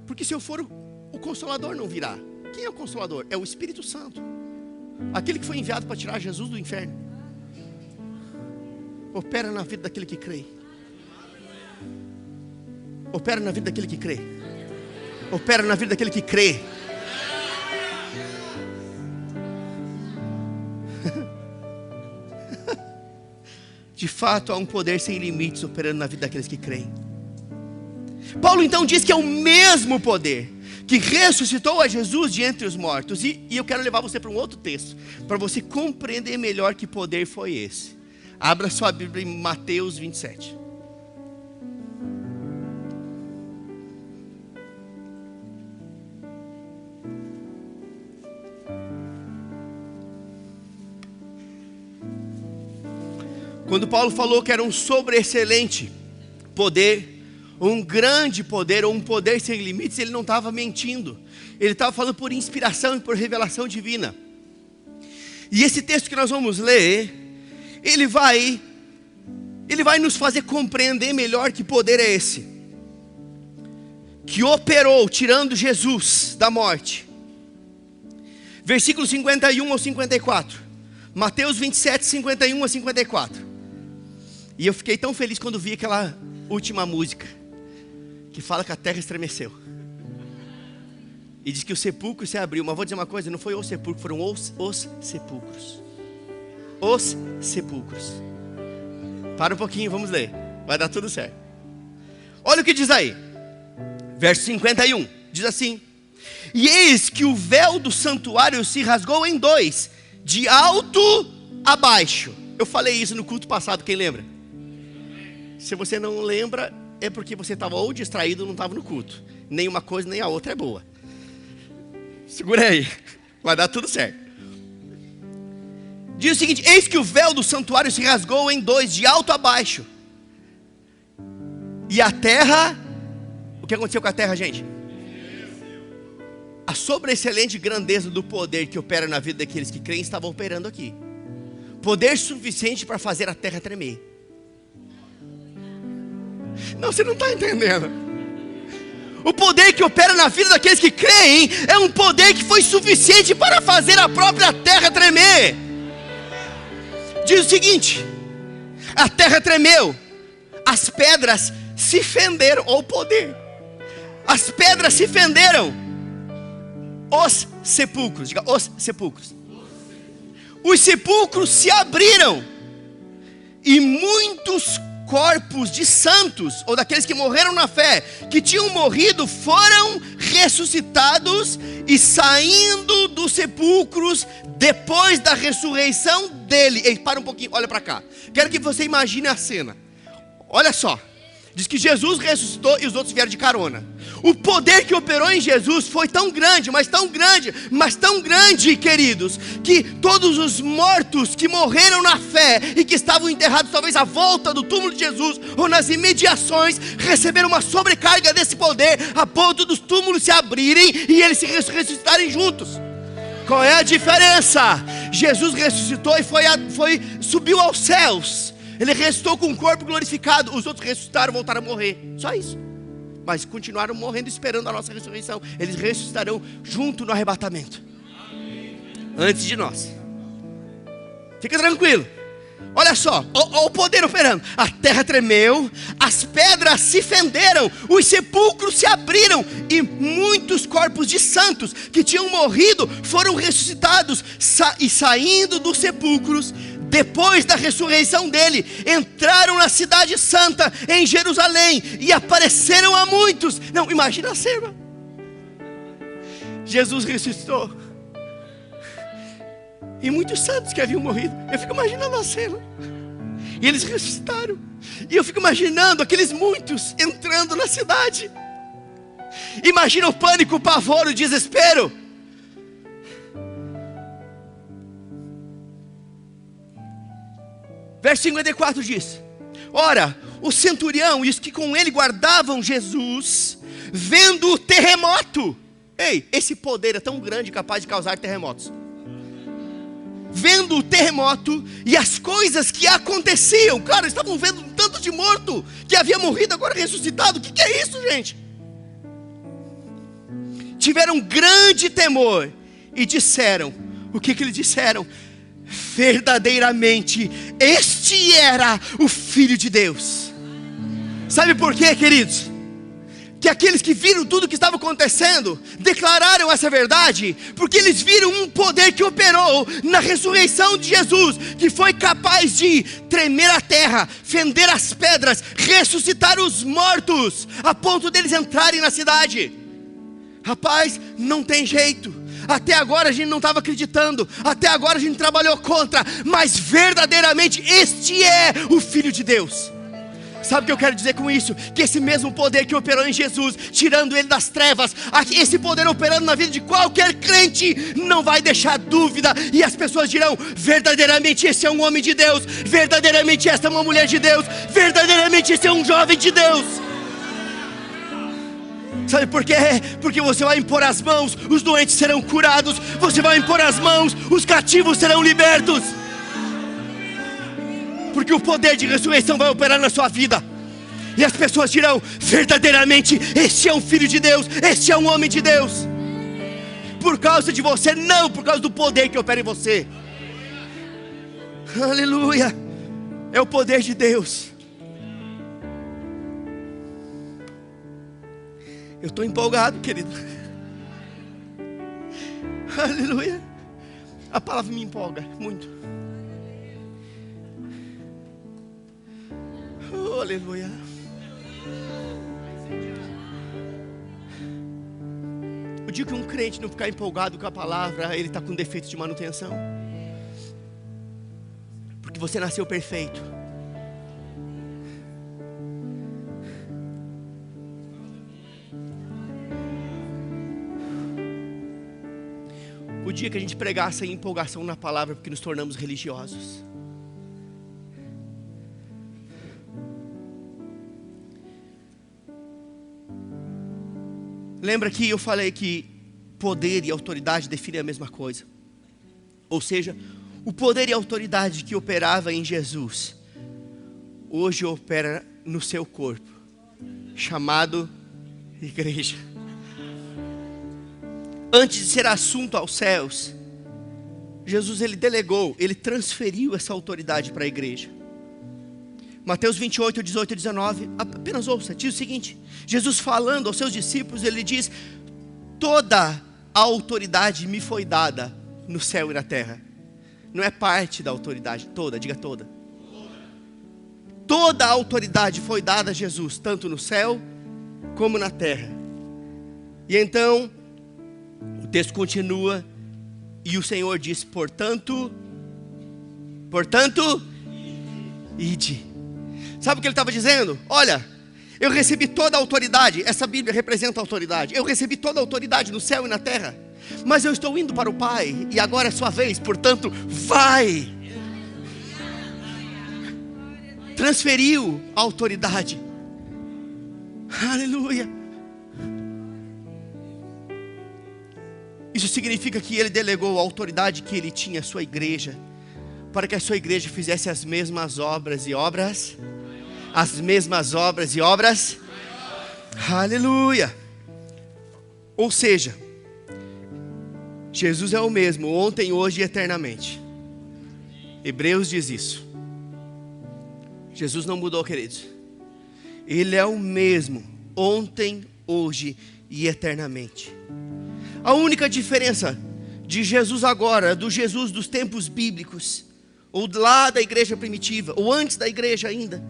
porque se eu for, o Consolador não virá. Quem é o Consolador? É o Espírito Santo, aquele que foi enviado para tirar Jesus do inferno. Opera na vida daquele que crê. Opera na vida daquele que crê. Opera na vida daquele que crê. De fato, há um poder sem limites operando na vida daqueles que creem. Paulo então diz que é o mesmo poder que ressuscitou a Jesus de entre os mortos. E eu quero levar você para um outro texto, para você compreender melhor que poder foi esse. Abra sua Bíblia em Mateus 27. Quando Paulo falou que era um sobreexcelente poder, um grande poder, ou um poder sem limites, ele não estava mentindo. Ele estava falando por inspiração e por revelação divina. E esse texto que nós vamos ler, ele vai nos fazer compreender melhor que poder é esse, que operou tirando Jesus da morte. Versículos 51 ao 54. Mateus 27, 51 a 54. E eu fiquei tão feliz quando vi aquela última música, que fala que a terra estremeceu. E diz que o sepulcro se abriu. Mas vou dizer uma coisa, não foi o sepulcro, foram os sepulcros. Os sepulcros. Para um pouquinho, vamos ler. Vai dar tudo certo. Olha o que diz aí. Verso 51. Diz assim: e eis que o véu do santuário se rasgou em dois, de alto a baixo. Eu falei isso no culto passado, quem lembra? Se você não lembra, é porque você estava ou distraído ou não estava no culto. Nem uma coisa nem a outra é boa. Segura aí, vai dar tudo certo. Diz o seguinte: eis que o véu do santuário se rasgou em dois, de alto a baixo. E a terra, o que aconteceu com a terra, gente? A sobreexcelente grandeza do poder que opera na vida daqueles que creem estava operando aqui. Poder suficiente para fazer a terra tremer. Não, você não está entendendo. O poder que opera na vida daqueles que creem é um poder que foi suficiente para fazer a própria terra tremer. Diz o seguinte: a terra tremeu, as pedras se fenderam, ou poder. As pedras se fenderam. Os sepulcros, diga os sepulcros. Os sepulcros se abriram, e muitos corpos de santos, ou daqueles que morreram na fé, que tinham morrido, foram ressuscitados, e saindo dos sepulcros, depois da ressurreição dele. Ei, para um pouquinho, olha para cá. Quero que você imagine a cena. Olha só. Diz que Jesus ressuscitou e os outros vieram de carona. O poder que operou em Jesus foi tão grande, mas tão grande, mas tão grande, queridos, que todos os mortos que morreram na fé e que estavam enterrados talvez à volta do túmulo de Jesus ou nas imediações, receberam uma sobrecarga desse poder, a ponto dos túmulos se abrirem e eles se ressuscitarem juntos. Qual é a diferença? Jesus ressuscitou e subiu aos céus. Ele ressuscitou com um corpo glorificado. Os outros ressuscitaram, voltaram a morrer. Só isso. Mas continuaram morrendo, esperando a nossa ressurreição. Eles ressuscitarão junto no arrebatamento. Antes de nós. Fica tranquilo. Olha só, o poder operando. A terra tremeu, as pedras se fenderam, os sepulcros se abriram, e muitos corpos de santos que tinham morrido foram ressuscitados, e saindo dos sepulcros, depois da ressurreição dele, entraram na cidade santa, em Jerusalém, e apareceram a muitos. Não, imagina a cena. Jesus ressuscitou, e muitos santos que haviam morrido, eu fico imaginando a cena, e eles ressuscitaram, e eu fico imaginando aqueles muitos entrando na cidade. Imagina o pânico, o pavor, o desespero. Verso 54 diz: ora, o centurião e os que com ele guardavam Jesus, vendo o terremoto. Ei, esse poder é tão grande, capaz de causar terremotos. Vendo o terremoto e as coisas que aconteciam, cara, estavam vendo um tanto de morto que havia morrido, agora ressuscitado. O que é isso, gente? Tiveram grande temor e disseram, o que eles disseram? Verdadeiramente, este era o Filho de Deus. Sabe por quê, queridos? Que aqueles que viram tudo o que estava acontecendo, declararam essa verdade, porque eles viram um poder que operou na ressurreição de Jesus, que foi capaz de tremer a terra, fender as pedras, ressuscitar os mortos, a ponto deles entrarem na cidade. Rapaz, não tem jeito. Até agora a gente não estava acreditando, até agora a gente trabalhou contra, mas verdadeiramente este é o Filho de Deus. Sabe o que eu quero dizer com isso? Que esse mesmo poder que operou em Jesus, tirando ele das trevas, esse poder operando na vida de qualquer crente, não vai deixar dúvida. E as pessoas dirão, verdadeiramente esse é um homem de Deus, verdadeiramente esta é uma mulher de Deus, verdadeiramente esse é um jovem de Deus. Sabe por quê? Porque você vai impor as mãos, os doentes serão curados. Você vai impor as mãos, os cativos serão libertos. Porque o poder de ressurreição vai operar na sua vida. E as pessoas dirão, verdadeiramente, este é um filho de Deus, este é um homem de Deus. Por causa de você, não por causa do poder que opera em você. Aleluia. É o poder de Deus. Eu estou empolgado, querido. Aleluia. A palavra me empolga muito. Oh, aleluia. O dia que um crente não ficar empolgado com a palavra, ele está com defeito de manutenção. Porque você nasceu perfeito. O dia que a gente pregar sem empolgação na palavra, porque nos tornamos religiosos. Lembra que eu falei que poder e autoridade definem a mesma coisa? Ou seja, o poder e a autoridade que operava em Jesus, hoje opera no seu corpo, chamado igreja. Antes de ser assunto aos céus, Jesus ele delegou, ele transferiu essa autoridade para a igreja. Mateus 28, 18 e 19, apenas ouça, diz o seguinte: Jesus falando aos seus discípulos, ele diz, toda a autoridade me foi dada no céu e na terra. Não é parte da autoridade, toda, diga toda. Toda a autoridade foi dada a Jesus, tanto no céu como na terra. E então, o texto continua, e o Senhor diz, portanto, ide. Sabe o que ele estava dizendo? Olha, eu recebi toda a autoridade. Essa Bíblia representa a autoridade. Eu recebi toda a autoridade no céu e na terra. Mas eu estou indo para o Pai. E agora é sua vez. Portanto, vai. Transferiu a autoridade. Aleluia. Isso significa que ele delegou a autoridade que ele tinha à sua igreja, para que a sua igreja fizesse as mesmas obras e obras. As mesmas obras e obras. Aleluia. Ou seja, Jesus é o mesmo ontem, hoje e eternamente. Hebreus diz isso. Jesus não mudou, queridos. Ele é o mesmo ontem, hoje e eternamente. A única diferença de Jesus agora, do Jesus dos tempos bíblicos, ou lá da igreja primitiva, ou antes da igreja ainda,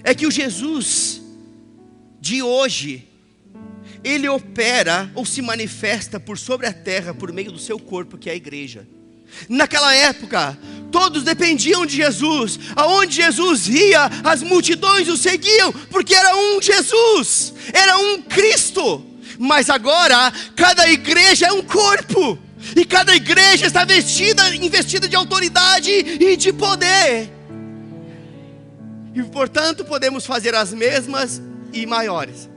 é que o Jesus de hoje, ele opera ou se manifesta por sobre a terra por meio do seu corpo, que é a igreja. Naquela época, todos dependiam de Jesus. Aonde Jesus ia, as multidões o seguiam, porque era um Jesus, era um Cristo. Mas agora, cada igreja é um corpo, e cada igreja está investida de autoridade e de poder. E portanto podemos fazer as mesmas e maiores.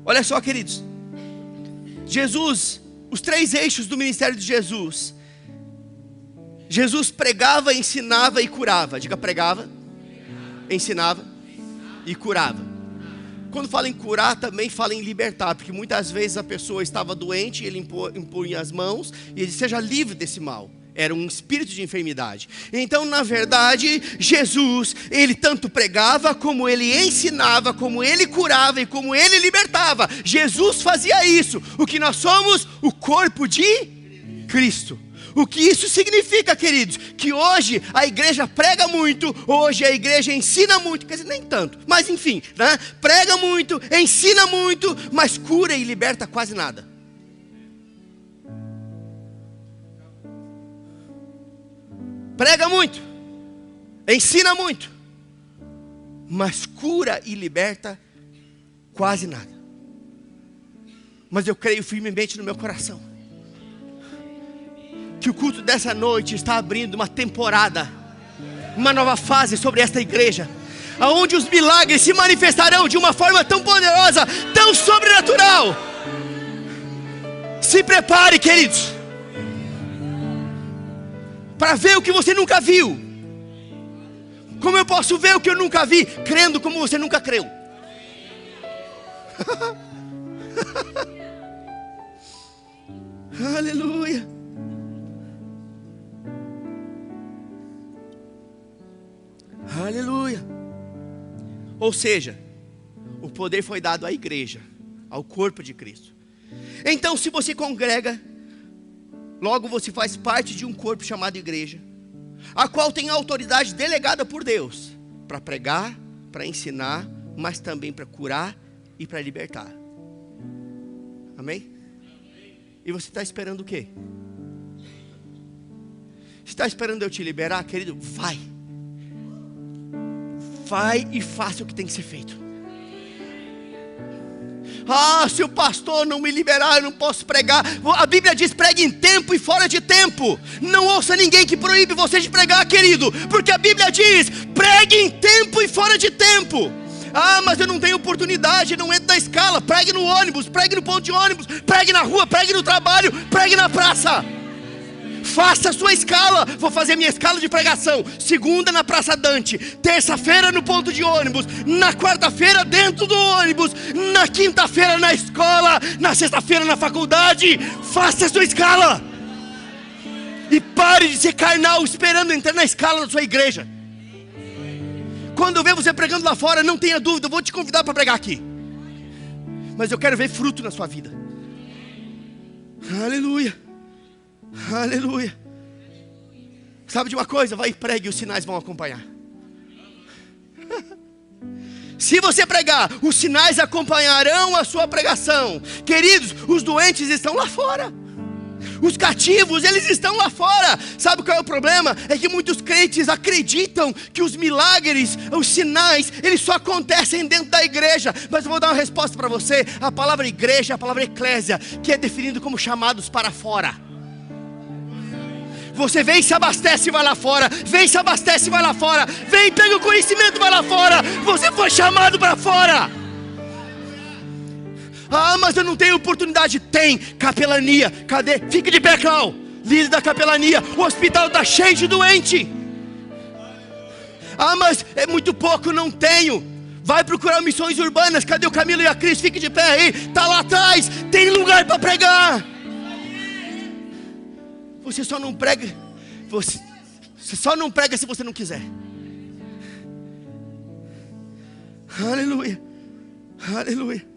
Olha só, queridos. Jesus, os 3 eixos do ministério de Jesus. Jesus pregava, ensinava e curava. Diga, pregava, ensinava e curava. Quando fala em curar, também fala em libertar, porque muitas vezes a pessoa estava doente, ele impunha as mãos e ele seja livre desse mal. Era um espírito de enfermidade. Então, na verdade, Jesus, ele tanto pregava, como ele ensinava, como ele curava e como ele libertava. Jesus fazia isso. O que nós somos? O corpo de Cristo. O que isso significa, queridos? Que hoje a igreja prega muito, hoje a igreja ensina muito, quer dizer, nem tanto, mas enfim, né? Prega muito, ensina muito, mas cura e liberta quase nada. Prega muito, ensina muito, mas cura e liberta quase nada. Mas eu creio firmemente no meu coração que o culto dessa noite está abrindo uma temporada, uma nova fase sobre esta igreja, aonde os milagres se manifestarão de uma forma tão poderosa, tão sobrenatural. Se prepare, queridos, para ver o que você nunca viu. Como eu posso ver o que eu nunca vi? Crendo como você nunca creu. Aleluia. Aleluia. Ou seja, o poder foi dado à igreja, ao corpo de Cristo. Então, se você congrega, logo você faz parte de um corpo chamado igreja, a qual tem autoridade delegada por Deus para pregar, para ensinar, mas também para curar e para libertar. Amém? E você está esperando o quê? Você está esperando eu te liberar, querido? Vai e faça o que tem que ser feito. Ah, se o pastor não me liberar, eu não posso pregar. A Bíblia diz: pregue em tempo e fora de tempo. Não ouça ninguém que proíbe você de pregar, querido, porque a Bíblia diz: pregue em tempo e fora de tempo. Ah, mas eu não tenho oportunidade, não entro na escala. Pregue no ônibus, pregue no ponto de ônibus, pregue na rua, pregue no trabalho, pregue na praça. Faça a sua escala. Vou fazer minha escala de pregação: segunda na Praça Dante, terça-feira no ponto de ônibus, na quarta-feira dentro do ônibus, na quinta-feira na escola, na sexta-feira na faculdade. Faça a sua escala. E pare de ser carnal esperando entrar na escala da sua igreja. Quando eu ver você pregando lá fora, não tenha dúvida, eu vou te convidar para pregar aqui. Mas eu quero ver fruto na sua vida. Aleluia. Aleluia. Sabe de uma coisa? Vai e pregue e os sinais vão acompanhar. Se você pregar, os sinais acompanharão a sua pregação. Queridos, os doentes estão lá fora. Os cativos, eles estão lá fora. Sabe qual é o problema? É que muitos crentes acreditam que os milagres, os sinais, eles só acontecem dentro da igreja. Mas eu vou dar uma resposta para você. A palavra igreja é a palavra eclésia, que é definido como chamados para fora. Você vem, se abastece e vai lá fora. Vem, se abastece e vai lá fora. Vem, pega o conhecimento e vai lá fora. Você foi chamado para fora. Ah, mas eu não tenho oportunidade. Tem capelania. Cadê? Fique de pé, Clau. Líder da capelania. O hospital está cheio de doente. Ah, mas é muito pouco, não tenho. Vai procurar missões urbanas. Cadê o Camilo e a Cris? Fique de pé aí. Está lá atrás. Tem lugar para pregar. Você só não prega. Você só não prega se você não quiser. Aleluia. Aleluia.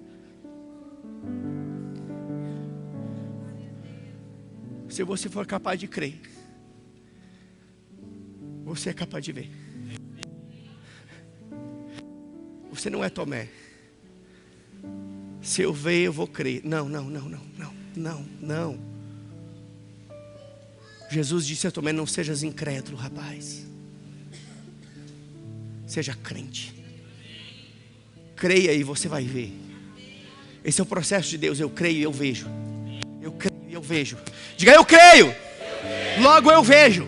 Se você for capaz de crer, você é capaz de ver. Você não é Tomé. Se eu ver, eu vou crer. Não. Jesus disse a Tomé: não sejas incrédulo, rapaz. Seja crente. Creia e você vai ver. Esse é o processo de Deus. Eu creio e eu vejo. Eu creio e eu vejo. Diga: eu creio. Logo eu vejo.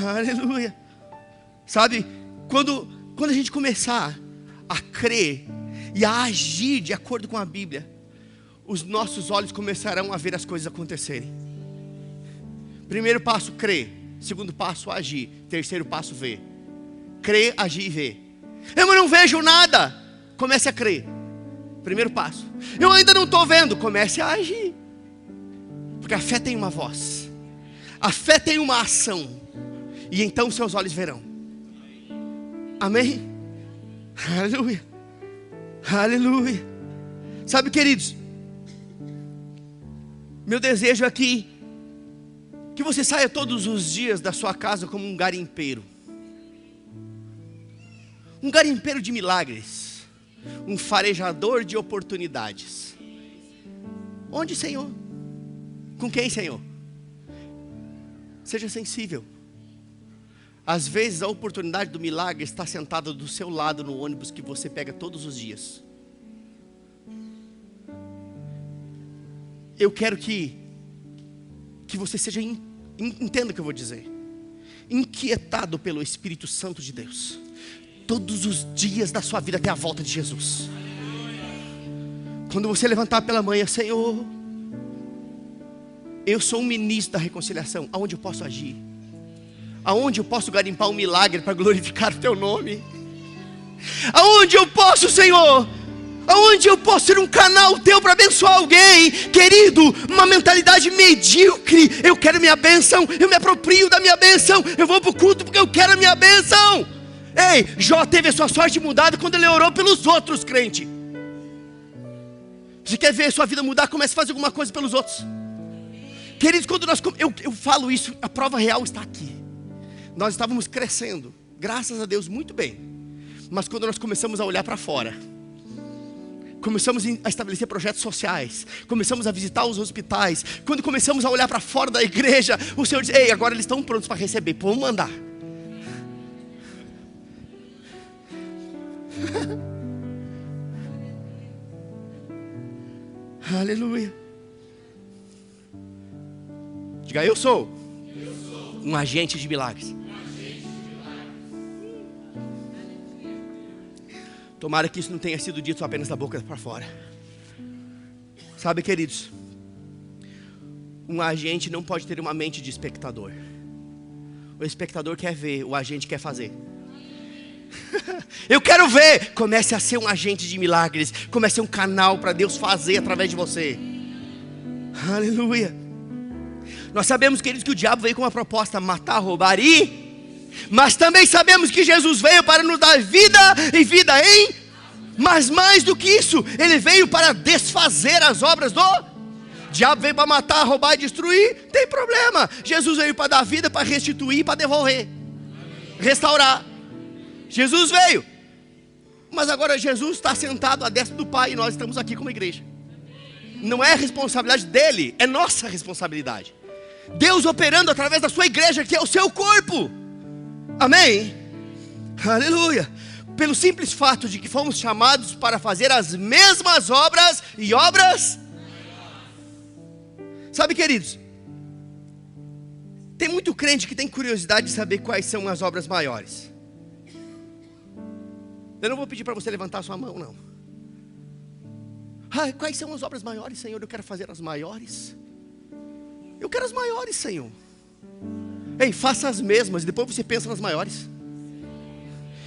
Aleluia. Sabe, quando a gente começar a crer e a agir de acordo com a Bíblia, os nossos olhos começarão a ver as coisas acontecerem. Primeiro passo, crer. Segundo passo, agir. Terceiro passo, ver. Crer, agir e ver. Eu não vejo nada. Comece a crer. Primeiro passo. Eu ainda não estou vendo. Comece a agir. Porque a fé tem uma voz. A fé tem uma ação. E então seus olhos verão. Amém? Aleluia. Aleluia. Sabe, queridos, meu desejo é que você saia todos os dias da sua casa como um garimpeiro. Um garimpeiro de milagres. Um farejador de oportunidades. Onde, Senhor? Com quem, Senhor? Seja sensível. Às vezes a oportunidade do milagre está sentada do seu lado no ônibus que você pega todos os dias. Eu quero que você seja, entenda o que eu vou dizer, inquietado pelo Espírito Santo de Deus, todos os dias da sua vida até a volta de Jesus. Quando você levantar pela manhã, Senhor, eu sou um ministro da reconciliação, aonde eu posso agir? Aonde eu posso garimpar um milagre para glorificar o teu nome? Aonde eu posso, Senhor? Aonde eu posso ser um canal teu para abençoar alguém? Querido, uma mentalidade medíocre. Eu quero minha bênção, eu me aproprio da minha bênção, eu vou para o culto porque eu quero a minha bênção. Ei, Jó teve a sua sorte mudada quando ele orou pelos outros, crente. Você quer ver a sua vida mudar? Comece a fazer alguma coisa pelos outros. Queridos, quando eu falo isso, a prova real está aqui. Nós estávamos crescendo, graças a Deus, muito bem. Mas quando nós começamos a olhar para fora, começamos a estabelecer projetos sociais, começamos a visitar os hospitais, quando começamos a olhar para fora da igreja, o Senhor diz: ei, agora eles estão prontos para receber, vamos mandar. Aleluia. Diga: eu sou um agente de milagres. Tomara que isso não tenha sido dito apenas da boca para fora. Sabe, queridos, um agente não pode ter uma mente de espectador. O espectador quer ver, o agente quer fazer. Eu quero ver. Comece a ser um agente de milagres. Comece a ser um canal para Deus fazer através de você. Aleluia. Nós sabemos, queridos, que o diabo veio com uma proposta: matar, roubar mas também sabemos que Jesus veio para nos dar vida e vida mas mais do que isso, Ele veio para desfazer as obras do diabo. Veio para matar, roubar e destruir, tem problema. Jesus veio para dar vida, para restituir, para devolver, restaurar. Jesus veio. Mas agora Jesus está sentado à destra do Pai e nós estamos aqui como igreja. Não é responsabilidade dele, é nossa responsabilidade. Deus operando através da sua igreja, que é o seu corpo. Amém? Aleluia. Pelo simples fato de que fomos chamados para fazer as mesmas obras e obras. Sabe, queridos, tem muito crente que tem curiosidade de saber quais são as obras maiores. Eu não vou pedir para você levantar a sua mão, não. Quais são as obras maiores, Senhor? Eu quero fazer as maiores. Eu quero as maiores, Senhor. Ei, faça as mesmas e depois você pensa nas maiores.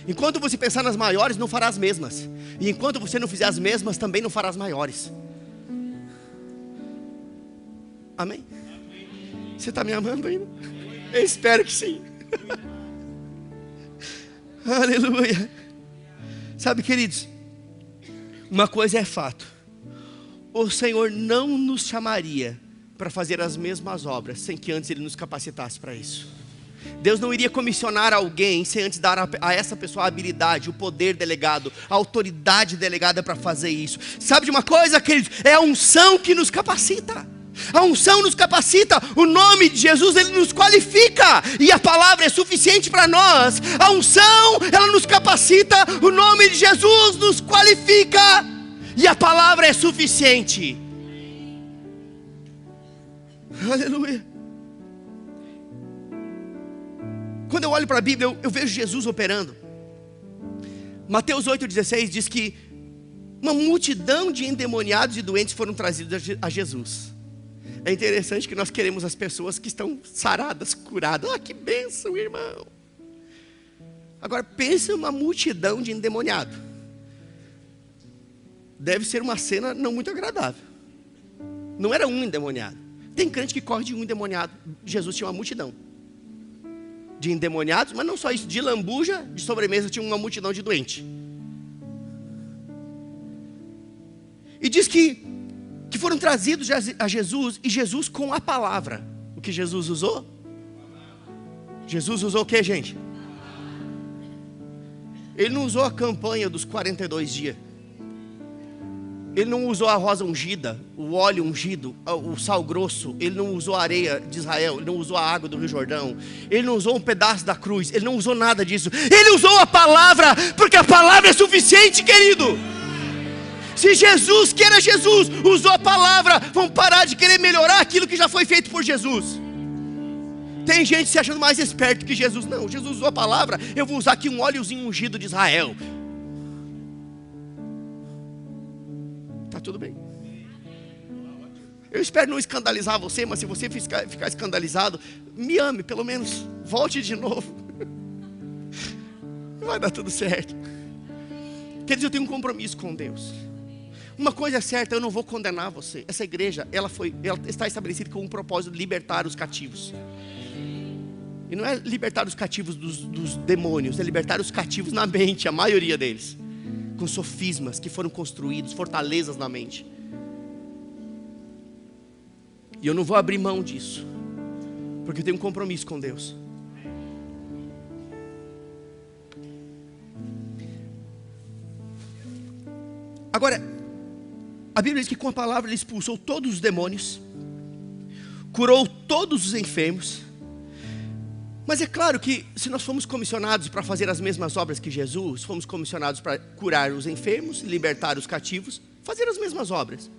Enquanto você pensar nas maiores, não fará as mesmas. E enquanto você não fizer as mesmas, também não fará as maiores. Amém? Você está me amando ainda? Eu espero que sim. Aleluia. Sabe, queridos, uma coisa é fato: o Senhor não nos chamaria para fazer as mesmas obras sem que antes Ele nos capacitasse para isso. Deus não iria comissionar alguém sem antes dar a essa pessoa a habilidade, o poder delegado, a autoridade delegada para fazer isso. Sabe de uma coisa, queridos? É a unção que nos capacita. A unção nos capacita. O nome de Jesus, Ele nos qualifica. E a palavra é suficiente para nós. A unção, ela nos capacita. O nome de Jesus nos qualifica. E a palavra é suficiente. Aleluia. Quando eu olho para a Bíblia, eu vejo Jesus operando. Mateus 8,16 diz que uma multidão de endemoniados e doentes foram trazidos a Jesus. É interessante que nós queremos as pessoas que estão saradas, curadas. Que bênção, irmão. Agora pense uma multidão de endemoniados. Deve ser uma cena não muito agradável. Não era um endemoniado. Tem crente que corre de um endemoniado. Jesus tinha uma multidão de endemoniados, mas não só isso, de lambuja, de sobremesa tinha uma multidão de doente. E diz que foram trazidos a Jesus, e Jesus com a palavra. O que Jesus usou? Jesus usou o que, gente? Ele não usou a campanha dos 42 dias. Ele não usou a rosa ungida, o óleo ungido, o sal grosso. Ele não usou a areia de Israel. Ele não usou a água do Rio Jordão. Ele não usou um pedaço da cruz. Ele não usou nada disso. Ele usou a palavra, porque a palavra é suficiente, querido. Se Jesus, que era Jesus, usou a palavra, vamos parar de querer melhorar aquilo que já foi feito por Jesus. Tem gente se achando mais esperto que Jesus. Não, Jesus usou a palavra. Eu vou usar aqui um óleozinho ungido de Israel. Tá tudo bem. Eu espero não escandalizar você, mas se você ficar escandalizado, me ame, pelo menos volte de novo. Vai dar tudo certo. Quer dizer, eu tenho um compromisso com Deus. Uma coisa é certa, eu não vou condenar você. Essa igreja, ela está estabelecida com um propósito de libertar os cativos. E não é libertar os cativos dos demônios, é libertar os cativos na mente, a maioria deles, com sofismas que foram construídos, fortalezas na mente. E eu não vou abrir mão disso, porque eu tenho um compromisso com Deus. Agora, a Bíblia diz que com a palavra ele expulsou todos os demônios, curou todos os enfermos. Mas é claro que se nós fomos comissionados para fazer as mesmas obras que Jesus, fomos comissionados para curar os enfermos, libertar os cativos, fazer as mesmas obras.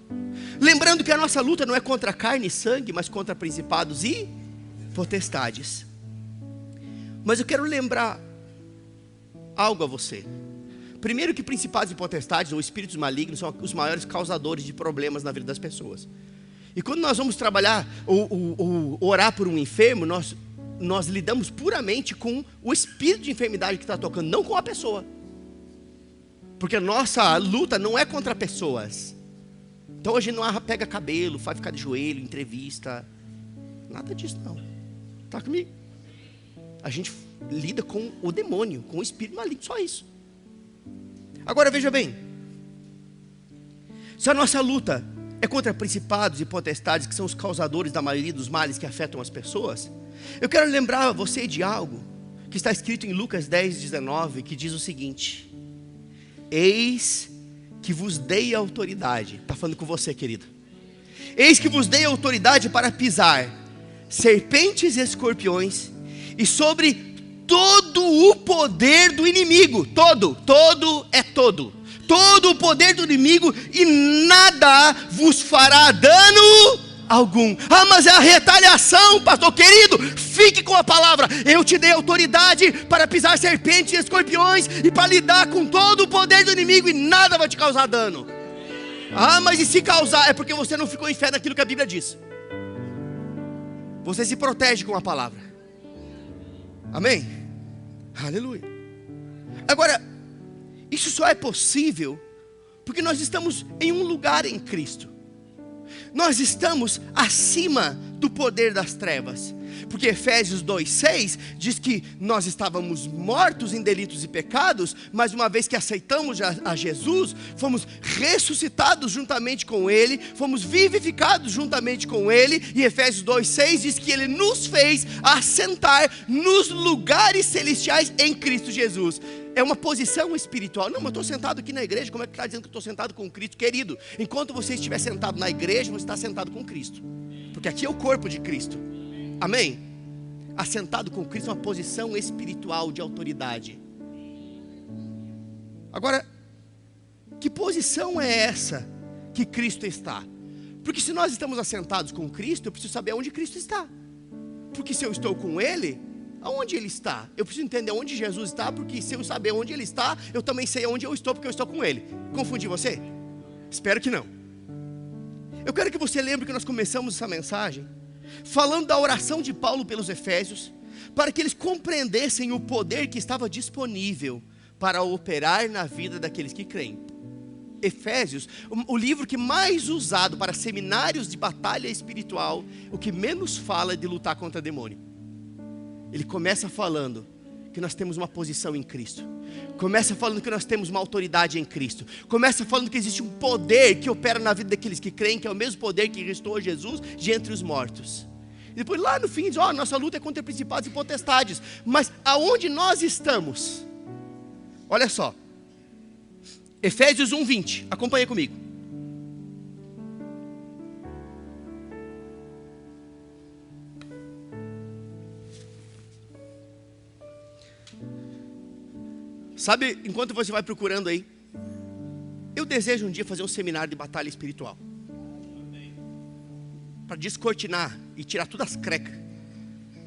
Lembrando que a nossa luta não é contra carne e sangue, mas contra principados e potestades. Mas eu quero lembrar algo a você. Primeiro que principados e potestades, ou espíritos malignos, são os maiores causadores de problemas na vida das pessoas. E quando nós vamos trabalhar ou orar por um enfermo, nós lidamos puramente com o espírito de enfermidade que está tocando, não com a pessoa. Porque a nossa luta não é contra pessoas. Então hoje não pega cabelo, vai ficar de joelho, entrevista. Nada disso não. Está comigo? A gente lida com o demônio, com o espírito maligno, só isso. Agora veja bem. Se a nossa luta é contra principados e potestades, que são os causadores da maioria dos males que afetam as pessoas, eu quero lembrar você de algo que está escrito em Lucas 10:19, que diz o seguinte: eis que vos dei autoridade. Está falando com você, querido. Eis que vos dei autoridade para pisar serpentes e escorpiões, e sobre todo o poder do inimigo. Todo é todo. Todo o poder do inimigo, e nada vos fará dano algum. Mas é a retaliação, pastor querido. Fique com a palavra. Eu te dei autoridade para pisar serpentes e escorpiões, e para lidar com todo o poder do inimigo, e nada vai te causar dano. Mas e se causar? É porque você não ficou em fé naquilo que a Bíblia diz. Você se protege com a palavra. Amém? Aleluia. Agora, isso só é possível porque nós estamos em um lugar em Cristo. Nós estamos acima do poder das trevas. Porque Efésios 2:6 diz que nós estávamos mortos em delitos e pecados, mas uma vez que aceitamos a Jesus, fomos ressuscitados juntamente com Ele, fomos vivificados juntamente com Ele. E Efésios 2:6 diz que Ele nos fez assentar nos lugares celestiais em Cristo Jesus. É uma posição espiritual. Não, mas eu estou sentado aqui na igreja. Como é que está dizendo que eu estou sentado com Cristo? Querido, enquanto você estiver sentado na igreja, você está sentado com Cristo, porque aqui é o corpo de Cristo. Amém? Assentado com Cristo é uma posição espiritual de autoridade. Agora, que posição é essa que Cristo está? Porque se nós estamos assentados com Cristo, eu preciso saber onde Cristo está. Porque se eu estou com Ele, Aonde Ele está? Eu preciso entender onde Jesus está, porque se eu saber onde Ele está, eu também sei onde eu estou, porque eu estou com Ele. Confundi você? Espero que não. Eu quero que você lembre que nós começamos essa mensagem falando da oração de Paulo pelos Efésios, para que eles compreendessem o poder que estava disponível para operar na vida daqueles que creem. Efésios, o livro que mais usado para seminários de batalha espiritual, o que menos fala é de lutar contra demônio. Ele começa falando que nós temos uma posição em Cristo. Começa falando que nós temos uma autoridade em Cristo. Começa falando que existe um poder que opera na vida daqueles que creem, que é o mesmo poder que restou Jesus de entre os mortos. E depois lá no fim diz, nossa luta é contra principados e potestades. Mas aonde nós estamos? Olha só. Efésios 1:20, acompanha comigo. Sabe, enquanto você vai procurando aí, eu desejo um dia fazer um seminário de batalha espiritual. Para descortinar e tirar todas as crecas.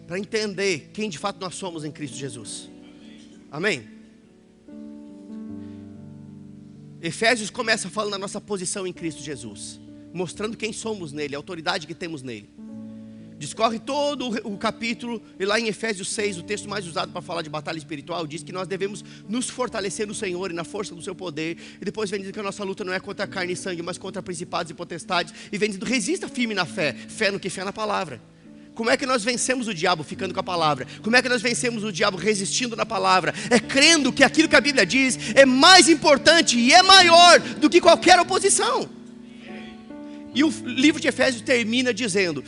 Para entender quem de fato nós somos em Cristo Jesus. Amém? Efésios começa falando da nossa posição em Cristo Jesus, mostrando quem somos nele, a autoridade que temos nele. Discorre todo o capítulo, e lá em Efésios 6, o texto mais usado para falar de batalha espiritual, diz que nós devemos nos fortalecer no Senhor e na força do seu poder. E depois vem dizendo que a nossa luta não é contra carne e sangue, mas contra principados e potestades. E vem dizendo, resista firme na fé, fé no que? Fé na palavra. Como é que nós vencemos o diabo? Ficando com a palavra. Como é que nós vencemos o diabo? Resistindo na palavra. É crendo que aquilo que a Bíblia diz é mais importante e é maior do que qualquer oposição. E o livro de Efésios termina dizendo,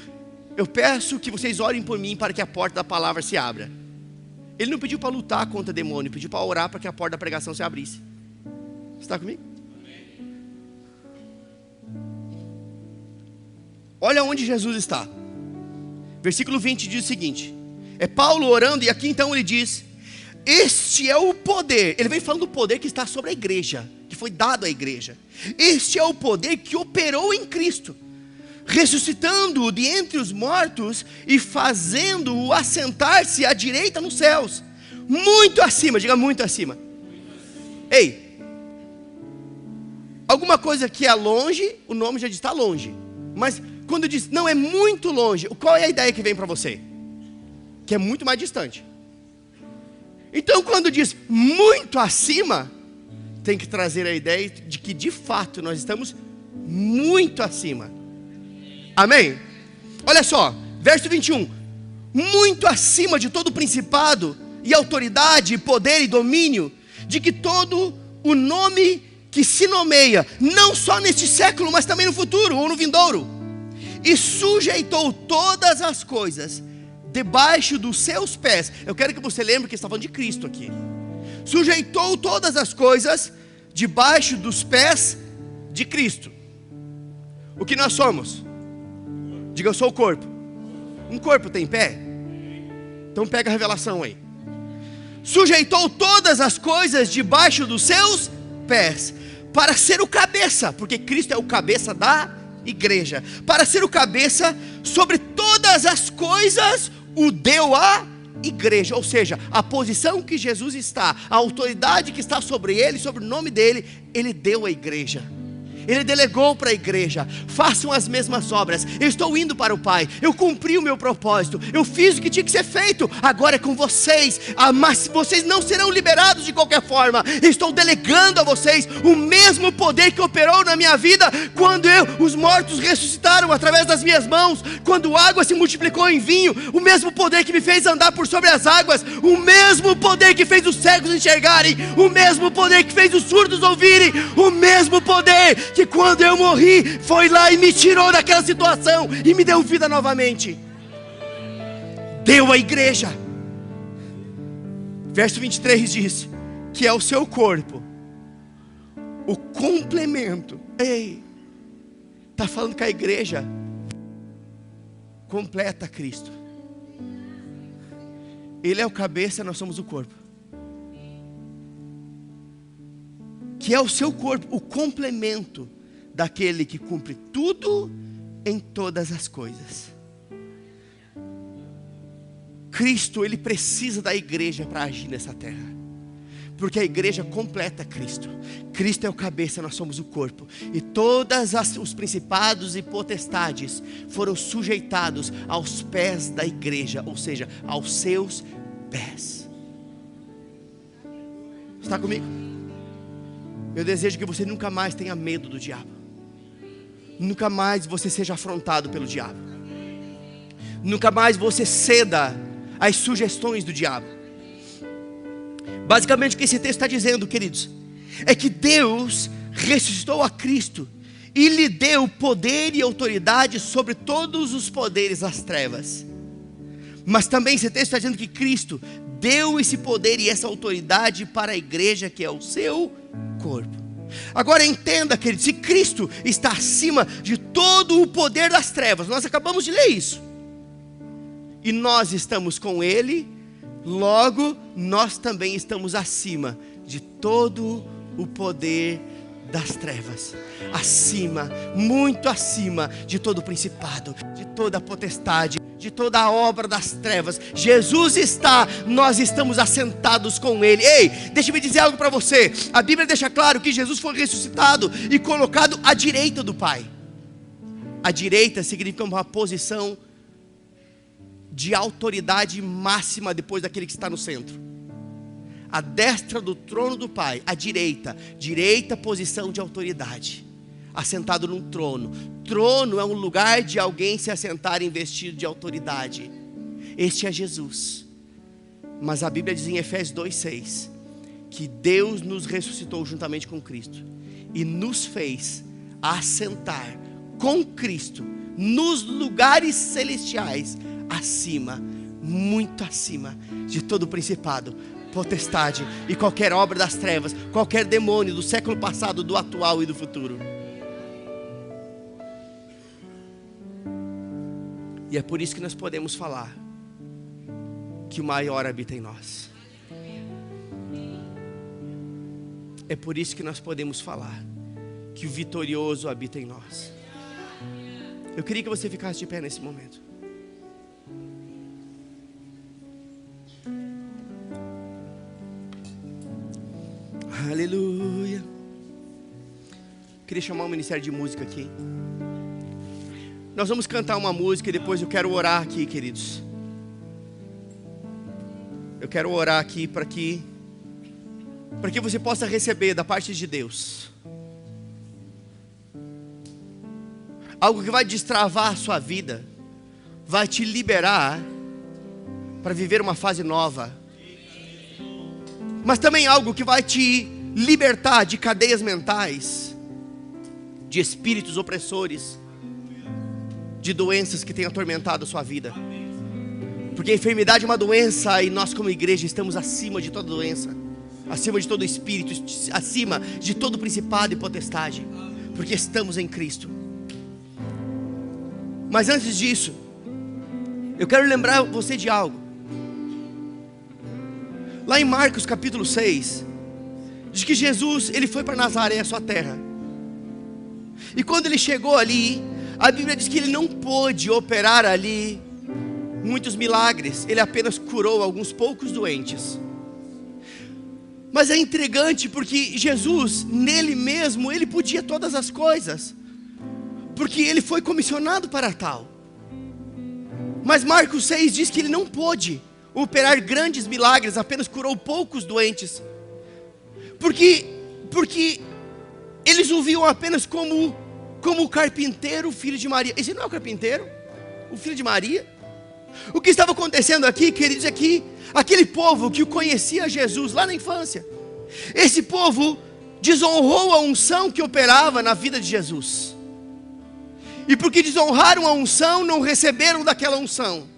eu peço que vocês orem por mim para que a porta da palavra se abra. Ele não pediu para lutar contra demônio, pediu para orar para que a porta da pregação se abrisse. Você está comigo? Olha onde Jesus está. Versículo 20 diz o seguinte, é Paulo orando, e aqui então ele diz, este é o poder, ele vem falando do poder que está sobre a igreja, que foi dado à igreja. Este é o poder que operou em Cristo, ressuscitando-o de entre os mortos e fazendo-o assentar-se à direita nos céus, muito acima, diga muito acima. Ei, alguma coisa que é longe, o nome já diz está longe, mas quando diz não é muito longe, qual é a ideia que vem para você? Que é muito mais distante. Então quando diz muito acima, tem que trazer a ideia de que de fato nós estamos muito acima. Amém? Olha só, verso 21. Muito acima de todo principado e autoridade, poder e domínio, de que todo o nome que se nomeia, não só neste século, mas também no futuro ou no vindouro. E sujeitou todas as coisas debaixo dos seus pés. Eu quero que você lembre que está falando de Cristo aqui. Sujeitou todas as coisas debaixo dos pés de Cristo. O que nós somos? Diga, eu sou o corpo. Um corpo tem pé? Então pega a revelação aí. Sujeitou todas as coisas debaixo dos seus pés, para ser o cabeça, porque Cristo é o cabeça da igreja. Para ser o cabeça sobre todas as coisas, o deu à igreja. Ou seja, a posição que Jesus está, a autoridade que está sobre ele, sobre o nome dele, ele deu à igreja. Ele delegou para a igreja, façam as mesmas obras. Eu estou indo para o Pai, eu cumpri o meu propósito, eu fiz o que tinha que ser feito, agora é com vocês. Mas vocês não serão liberados de qualquer forma. Eu estou delegando a vocês o mesmo poder que operou na minha vida, quando os mortos ressuscitaram através das minhas mãos, quando a água se multiplicou em vinho, o mesmo poder que me fez andar por sobre as águas, o mesmo poder que fez os cegos enxergarem, o mesmo poder que fez os surdos ouvirem, o mesmo poder que quando eu morri, foi lá e me tirou daquela situação e me deu vida novamente. Deu à igreja. Verso 23 diz que é o seu corpo, o complemento. Ei, está falando que a igreja completa Cristo. Ele é o cabeça, nós somos o corpo. Que é o seu corpo, o complemento daquele que cumpre tudo em todas as coisas. Cristo, Ele precisa da igreja para agir nessa terra. Porque a igreja completa Cristo. Cristo é o cabeça, nós somos o corpo. E todos os principados e potestades foram sujeitados aos pés da igreja, ou seja, aos seus pés. Está comigo? Eu desejo que você nunca mais tenha medo do diabo. Nunca mais você seja afrontado pelo diabo. Nunca mais você ceda às sugestões do diabo. Basicamente o que esse texto está dizendo, queridos, é que Deus ressuscitou a Cristo e lhe deu poder e autoridade sobre todos os poderes das trevas. Mas também esse texto está dizendo que Cristo deu esse poder e essa autoridade para a igreja, que é o seu corpo. Agora entenda, queridos, se Cristo está acima de todo o poder das trevas, nós acabamos de ler isso, e nós estamos com Ele, logo nós também estamos acima de todo o poder das trevas, acima, muito acima de todo o principado, de toda a potestade, de toda a obra das trevas. Jesus está, nós estamos assentados com Ele. Ei, deixa-me dizer algo para você. A Bíblia deixa claro que Jesus foi ressuscitado e colocado à direita do Pai. A direita significa uma posição de autoridade máxima depois daquele que está no centro. A destra do trono do Pai, a direita posição de autoridade, assentado num trono. Trono é um lugar de alguém se assentar investido de autoridade. Este é Jesus. Mas a Bíblia diz em Efésios 2:6 que Deus nos ressuscitou juntamente com Cristo e nos fez assentar com Cristo nos lugares celestiais, acima, muito acima de todo o principado, potestade e qualquer obra das trevas, qualquer demônio do século passado, do atual e do futuro. E é por isso que nós podemos falar que o maior habita em nós. É por isso que nós podemos falar que o vitorioso habita em nós. Eu queria que você ficasse de pé nesse momento. Aleluia. Queria chamar o Ministério de Música aqui. Nós vamos cantar uma música e depois eu quero orar aqui, queridos. Eu quero orar aqui para que você possa receber da parte de Deus algo que vai destravar a sua vida, vai te liberar para viver uma fase nova, mas também algo que vai te libertar de cadeias mentais, de espíritos opressores, de doenças que têm atormentado a sua vida. Porque a enfermidade é uma doença e nós como igreja estamos acima de toda doença, acima de todo espírito, acima de todo principado e potestade, porque estamos em Cristo. Mas antes disso, eu quero lembrar você de algo. Lá em Marcos capítulo 6, diz que Jesus, ele foi para Nazaré, a sua terra. E quando ele chegou ali, a Bíblia diz que ele não pôde operar ali muitos milagres. Ele apenas curou alguns poucos doentes. Mas é intrigante porque Jesus, nele mesmo, ele podia todas as coisas, porque ele foi comissionado para tal. Mas Marcos 6 diz que ele não pôde operar grandes milagres, apenas curou poucos doentes, porque eles o viam apenas como o carpinteiro, o filho de Maria. Esse não é o carpinteiro, o filho de Maria? O que estava acontecendo aqui, queridos, é que aquele povo que o conhecia Jesus lá na infância, esse povo desonrou a unção que operava na vida de Jesus. E porque desonraram a unção, não receberam daquela unção.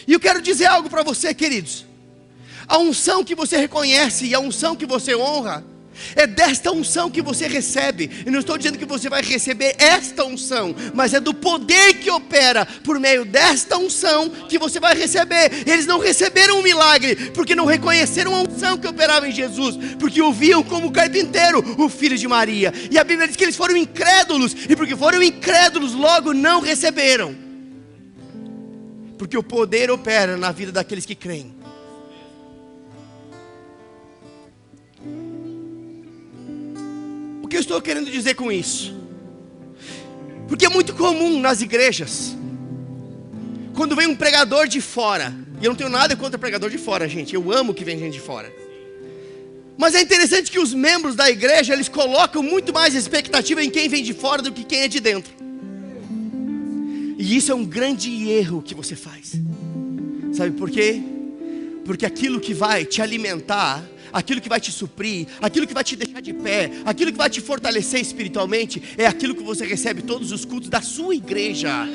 E eu quero dizer algo para você, queridos. A unção que você reconhece e a unção que você honra, é desta unção que você recebe. Eu não estou dizendo que você vai receber esta unção, mas é do poder que opera por meio desta unção que você vai receber. Eles não receberam um milagre porque não reconheceram a unção que operava em Jesus, porque o viam como carpinteiro, o filho de Maria. E a Bíblia diz que eles foram incrédulos, e porque foram incrédulos, logo não receberam. Porque o poder opera na vida daqueles que creem. O que eu estou querendo dizer com isso? Porque é muito comum nas igrejas, quando vem um pregador de fora, e eu não tenho nada contra pregador de fora, gente, eu amo que vem gente de fora. Mas é interessante que os membros da igreja, eles colocam muito mais expectativa em quem vem de fora do que quem é de dentro. E isso é um grande erro que você faz. Sabe por quê? Porque aquilo que vai te alimentar, aquilo que vai te suprir, aquilo que vai te deixar de pé, aquilo que vai te fortalecer espiritualmente, é aquilo que você recebe todos os cultos da sua igreja,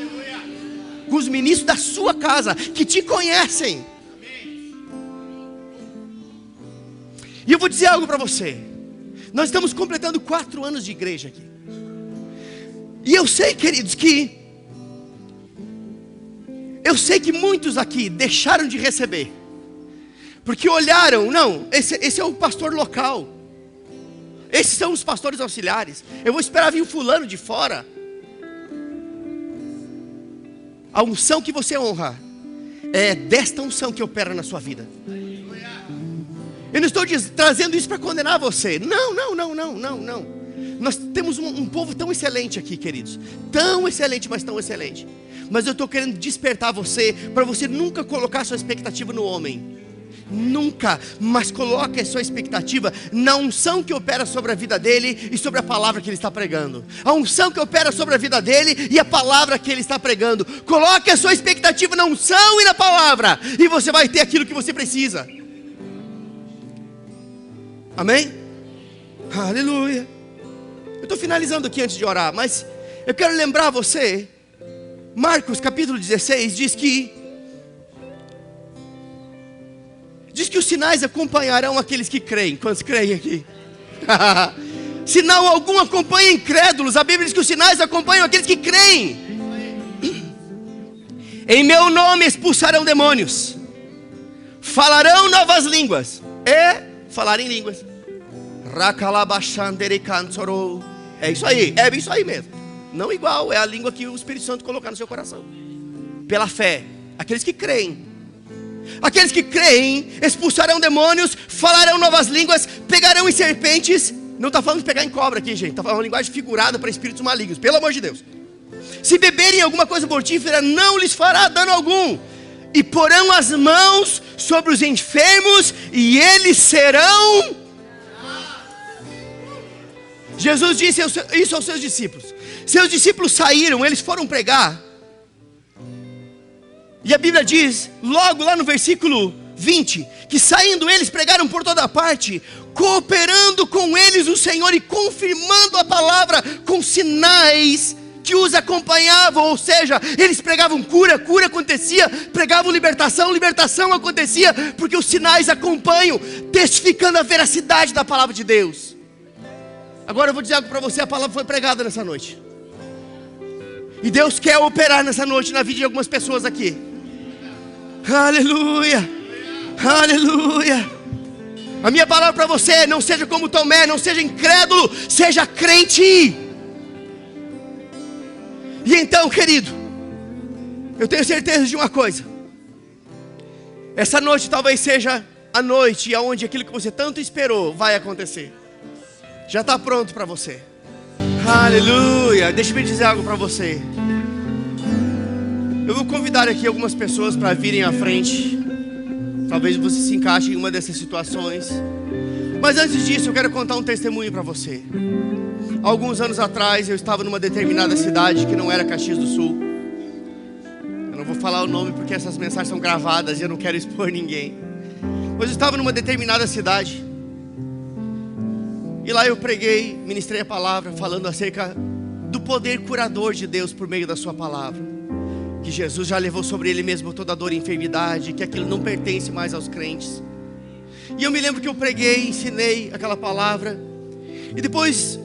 com os ministros da sua casa, que te conhecem. E eu vou dizer algo para você. Nós estamos completando 4 anos de igreja aqui. E eu sei, queridos, eu sei que muitos aqui deixaram de receber, porque olharam, não, esse é o pastor local, esses são os pastores auxiliares, eu vou esperar vir o fulano de fora. A unção que você honra é desta unção que opera na sua vida. Eu não estou trazendo isso para condenar você. Não. Nós temos um povo tão excelente aqui, queridos. Tão excelente, mas tão excelente. Mas eu estou querendo despertar você, para você nunca colocar sua expectativa no homem. Nunca, mas coloque a sua expectativa na unção que opera sobre a vida dele e sobre a palavra que ele está pregando. A unção que opera sobre a vida dele e a palavra que ele está pregando. Coloque a sua expectativa na unção e na palavra, e você vai ter aquilo que você precisa. Amém? Aleluia. Eu estou finalizando aqui antes de orar, mas eu quero lembrar você, Marcos capítulo 16 diz que os sinais acompanharão aqueles que creem. Quantos creem aqui? Sinal algum acompanha incrédulos. A Bíblia diz que os sinais acompanham aqueles que creem. Em meu nome expulsarão demônios, falarão novas línguas. Falar em línguas. É isso aí mesmo. Não igual, é a língua que o Espírito Santo colocar no seu coração. Pela fé, aqueles que creem. Aqueles que creem expulsarão demônios, falarão novas línguas, pegarão em serpentes. Não está falando de pegar em cobra aqui, gente. Está falando uma linguagem figurada para espíritos malignos, pelo amor de Deus. Se beberem alguma coisa mortífera, não lhes fará dano algum. E porão as mãos sobre os enfermos, e eles serão... Jesus disse isso aos seus discípulos. Seus discípulos saíram, eles foram pregar. E a Bíblia diz, logo lá no versículo 20, que saindo eles pregaram por toda parte, cooperando com eles o Senhor e confirmando a palavra com sinais que os acompanhavam. Ou seja, eles pregavam cura acontecia, pregavam libertação acontecia, porque os sinais acompanham, testificando a veracidade da palavra de Deus. Agora eu vou dizer algo para você, a palavra foi pregada nessa noite. E Deus quer operar nessa noite na vida de algumas pessoas aqui. Aleluia, aleluia. A minha palavra para você é: não seja como Tomé, não seja incrédulo, seja crente. E então, querido, eu tenho certeza de uma coisa: essa noite talvez seja a noite onde aquilo que você tanto esperou vai acontecer. Já está pronto para você. Aleluia. Deixa-me dizer algo para você. Eu vou convidar aqui algumas pessoas para virem à frente. Talvez você se encaixe em uma dessas situações. Mas antes disso, eu quero contar um testemunho para você. Alguns anos atrás, eu estava numa determinada cidade que não era Caxias do Sul. Eu não vou falar o nome porque essas mensagens são gravadas e eu não quero expor ninguém. Mas eu estava numa determinada cidade. E lá eu preguei, ministrei a palavra, falando acerca do poder curador de Deus por meio da sua palavra. Que Jesus já levou sobre ele mesmo toda a dor e enfermidade, que aquilo não pertence mais aos crentes. E eu me lembro que eu preguei, ensinei aquela palavra. E depois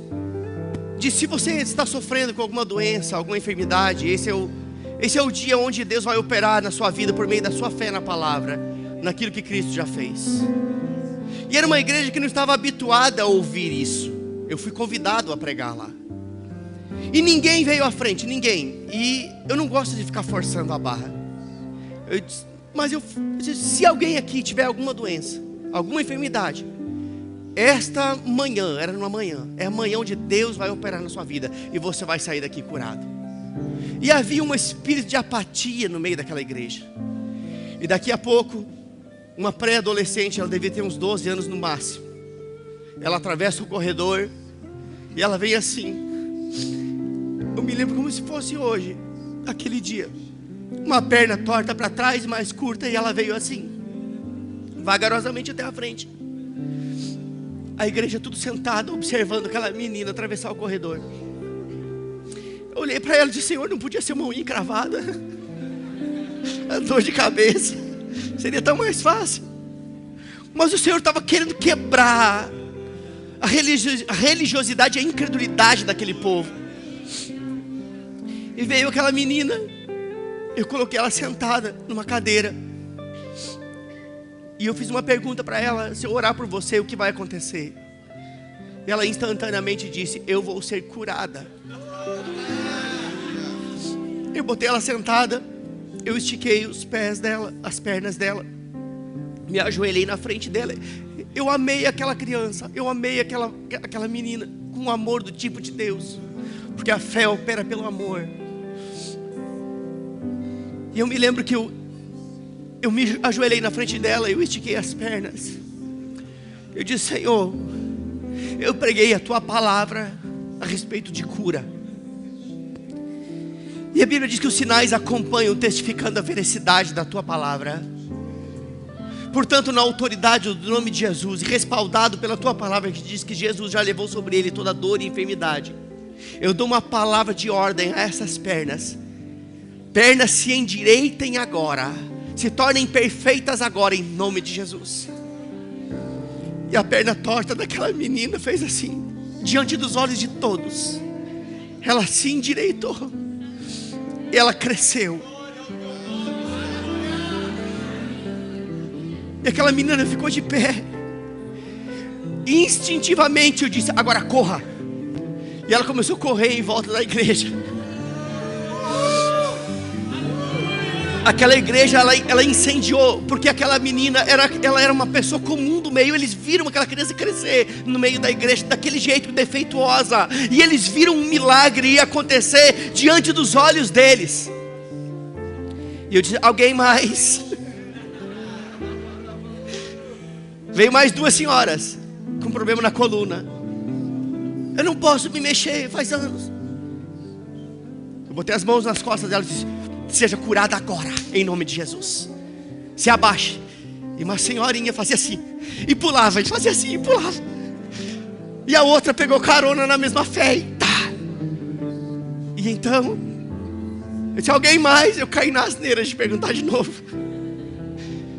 disse: se você está sofrendo com alguma doença, alguma enfermidade, esse é o dia onde Deus vai operar na sua vida por meio da sua fé na palavra, naquilo que Cristo já fez. E era uma igreja que não estava habituada a ouvir isso. Eu fui convidado a pregar lá. E ninguém veio à frente, ninguém. E eu não gosto de ficar forçando a barra. Mas eu disse, se alguém aqui tiver alguma doença, alguma enfermidade, esta manhã, era numa manhã, é a manhã onde Deus vai operar na sua vida e você vai sair daqui curado. E havia um espírito de apatia no meio daquela igreja. E daqui a pouco, uma pré-adolescente, ela devia ter uns 12 anos no máximo, ela atravessa o corredor e ela vem assim. Eu me lembro como se fosse hoje, aquele dia, uma perna torta para trás, mais curta, e ela veio assim, vagarosamente até a frente. A igreja tudo sentada, observando aquela menina atravessar o corredor. Eu olhei para ela e disse, Senhor, não podia ser uma unha encravada? A dor de cabeça seria tão mais fácil. Mas o Senhor estava querendo quebrar a religiosidade e a incredulidade daquele povo. E veio aquela menina, eu coloquei ela sentada numa cadeira. E eu fiz uma pergunta para ela, se eu orar por você, o que vai acontecer? E ela instantaneamente disse, eu vou ser curada. Eu botei ela sentada, eu estiquei os pés dela, as pernas dela, me ajoelhei na frente dela. Eu amei aquela criança, eu amei aquela menina, com o amor do tipo de Deus, porque a fé opera pelo amor. E eu me lembro que eu me ajoelhei na frente dela, eu estiquei as pernas. Eu disse, Senhor, eu preguei a tua palavra a respeito de cura. E a Bíblia diz que os sinais acompanham, testificando a veracidade da tua palavra. Portanto, na autoridade do nome de Jesus, e respaldado pela tua palavra, que diz que Jesus já levou sobre ele toda dor e enfermidade, eu dou uma palavra de ordem a essas pernas. Pernas se endireitem agora, se tornem perfeitas agora, em nome de Jesus. E a perna torta daquela menina fez assim, diante dos olhos de todos. Ela se endireitou, e ela cresceu. E aquela menina ficou de pé. E instintivamente eu disse, agora corra. E ela começou a correr em volta da igreja. Aquela igreja, ela incendiou, porque aquela menina, ela era uma pessoa comum do meio. Eles viram aquela criança crescer no meio da igreja, daquele jeito, defeituosa. E eles viram um milagre ia acontecer diante dos olhos deles. E eu disse, alguém mais? Veio mais duas senhoras, com problema na coluna. Eu não posso me mexer, faz anos. Eu botei as mãos nas costas dela e disse, seja curada agora, em nome de Jesus. Se abaixe. E uma senhorinha fazia assim, e pulava, ele fazia assim, e pulava. E a outra pegou carona na mesma fé, e tá. E então, eu disse, alguém mais? Eu caí na asneira de perguntar de novo.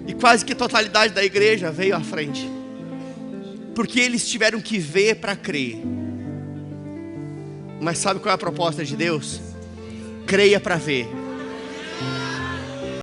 E quase que a totalidade da igreja veio à frente, porque eles tiveram que ver para crer. Mas sabe qual é a proposta de Deus? Creia para ver.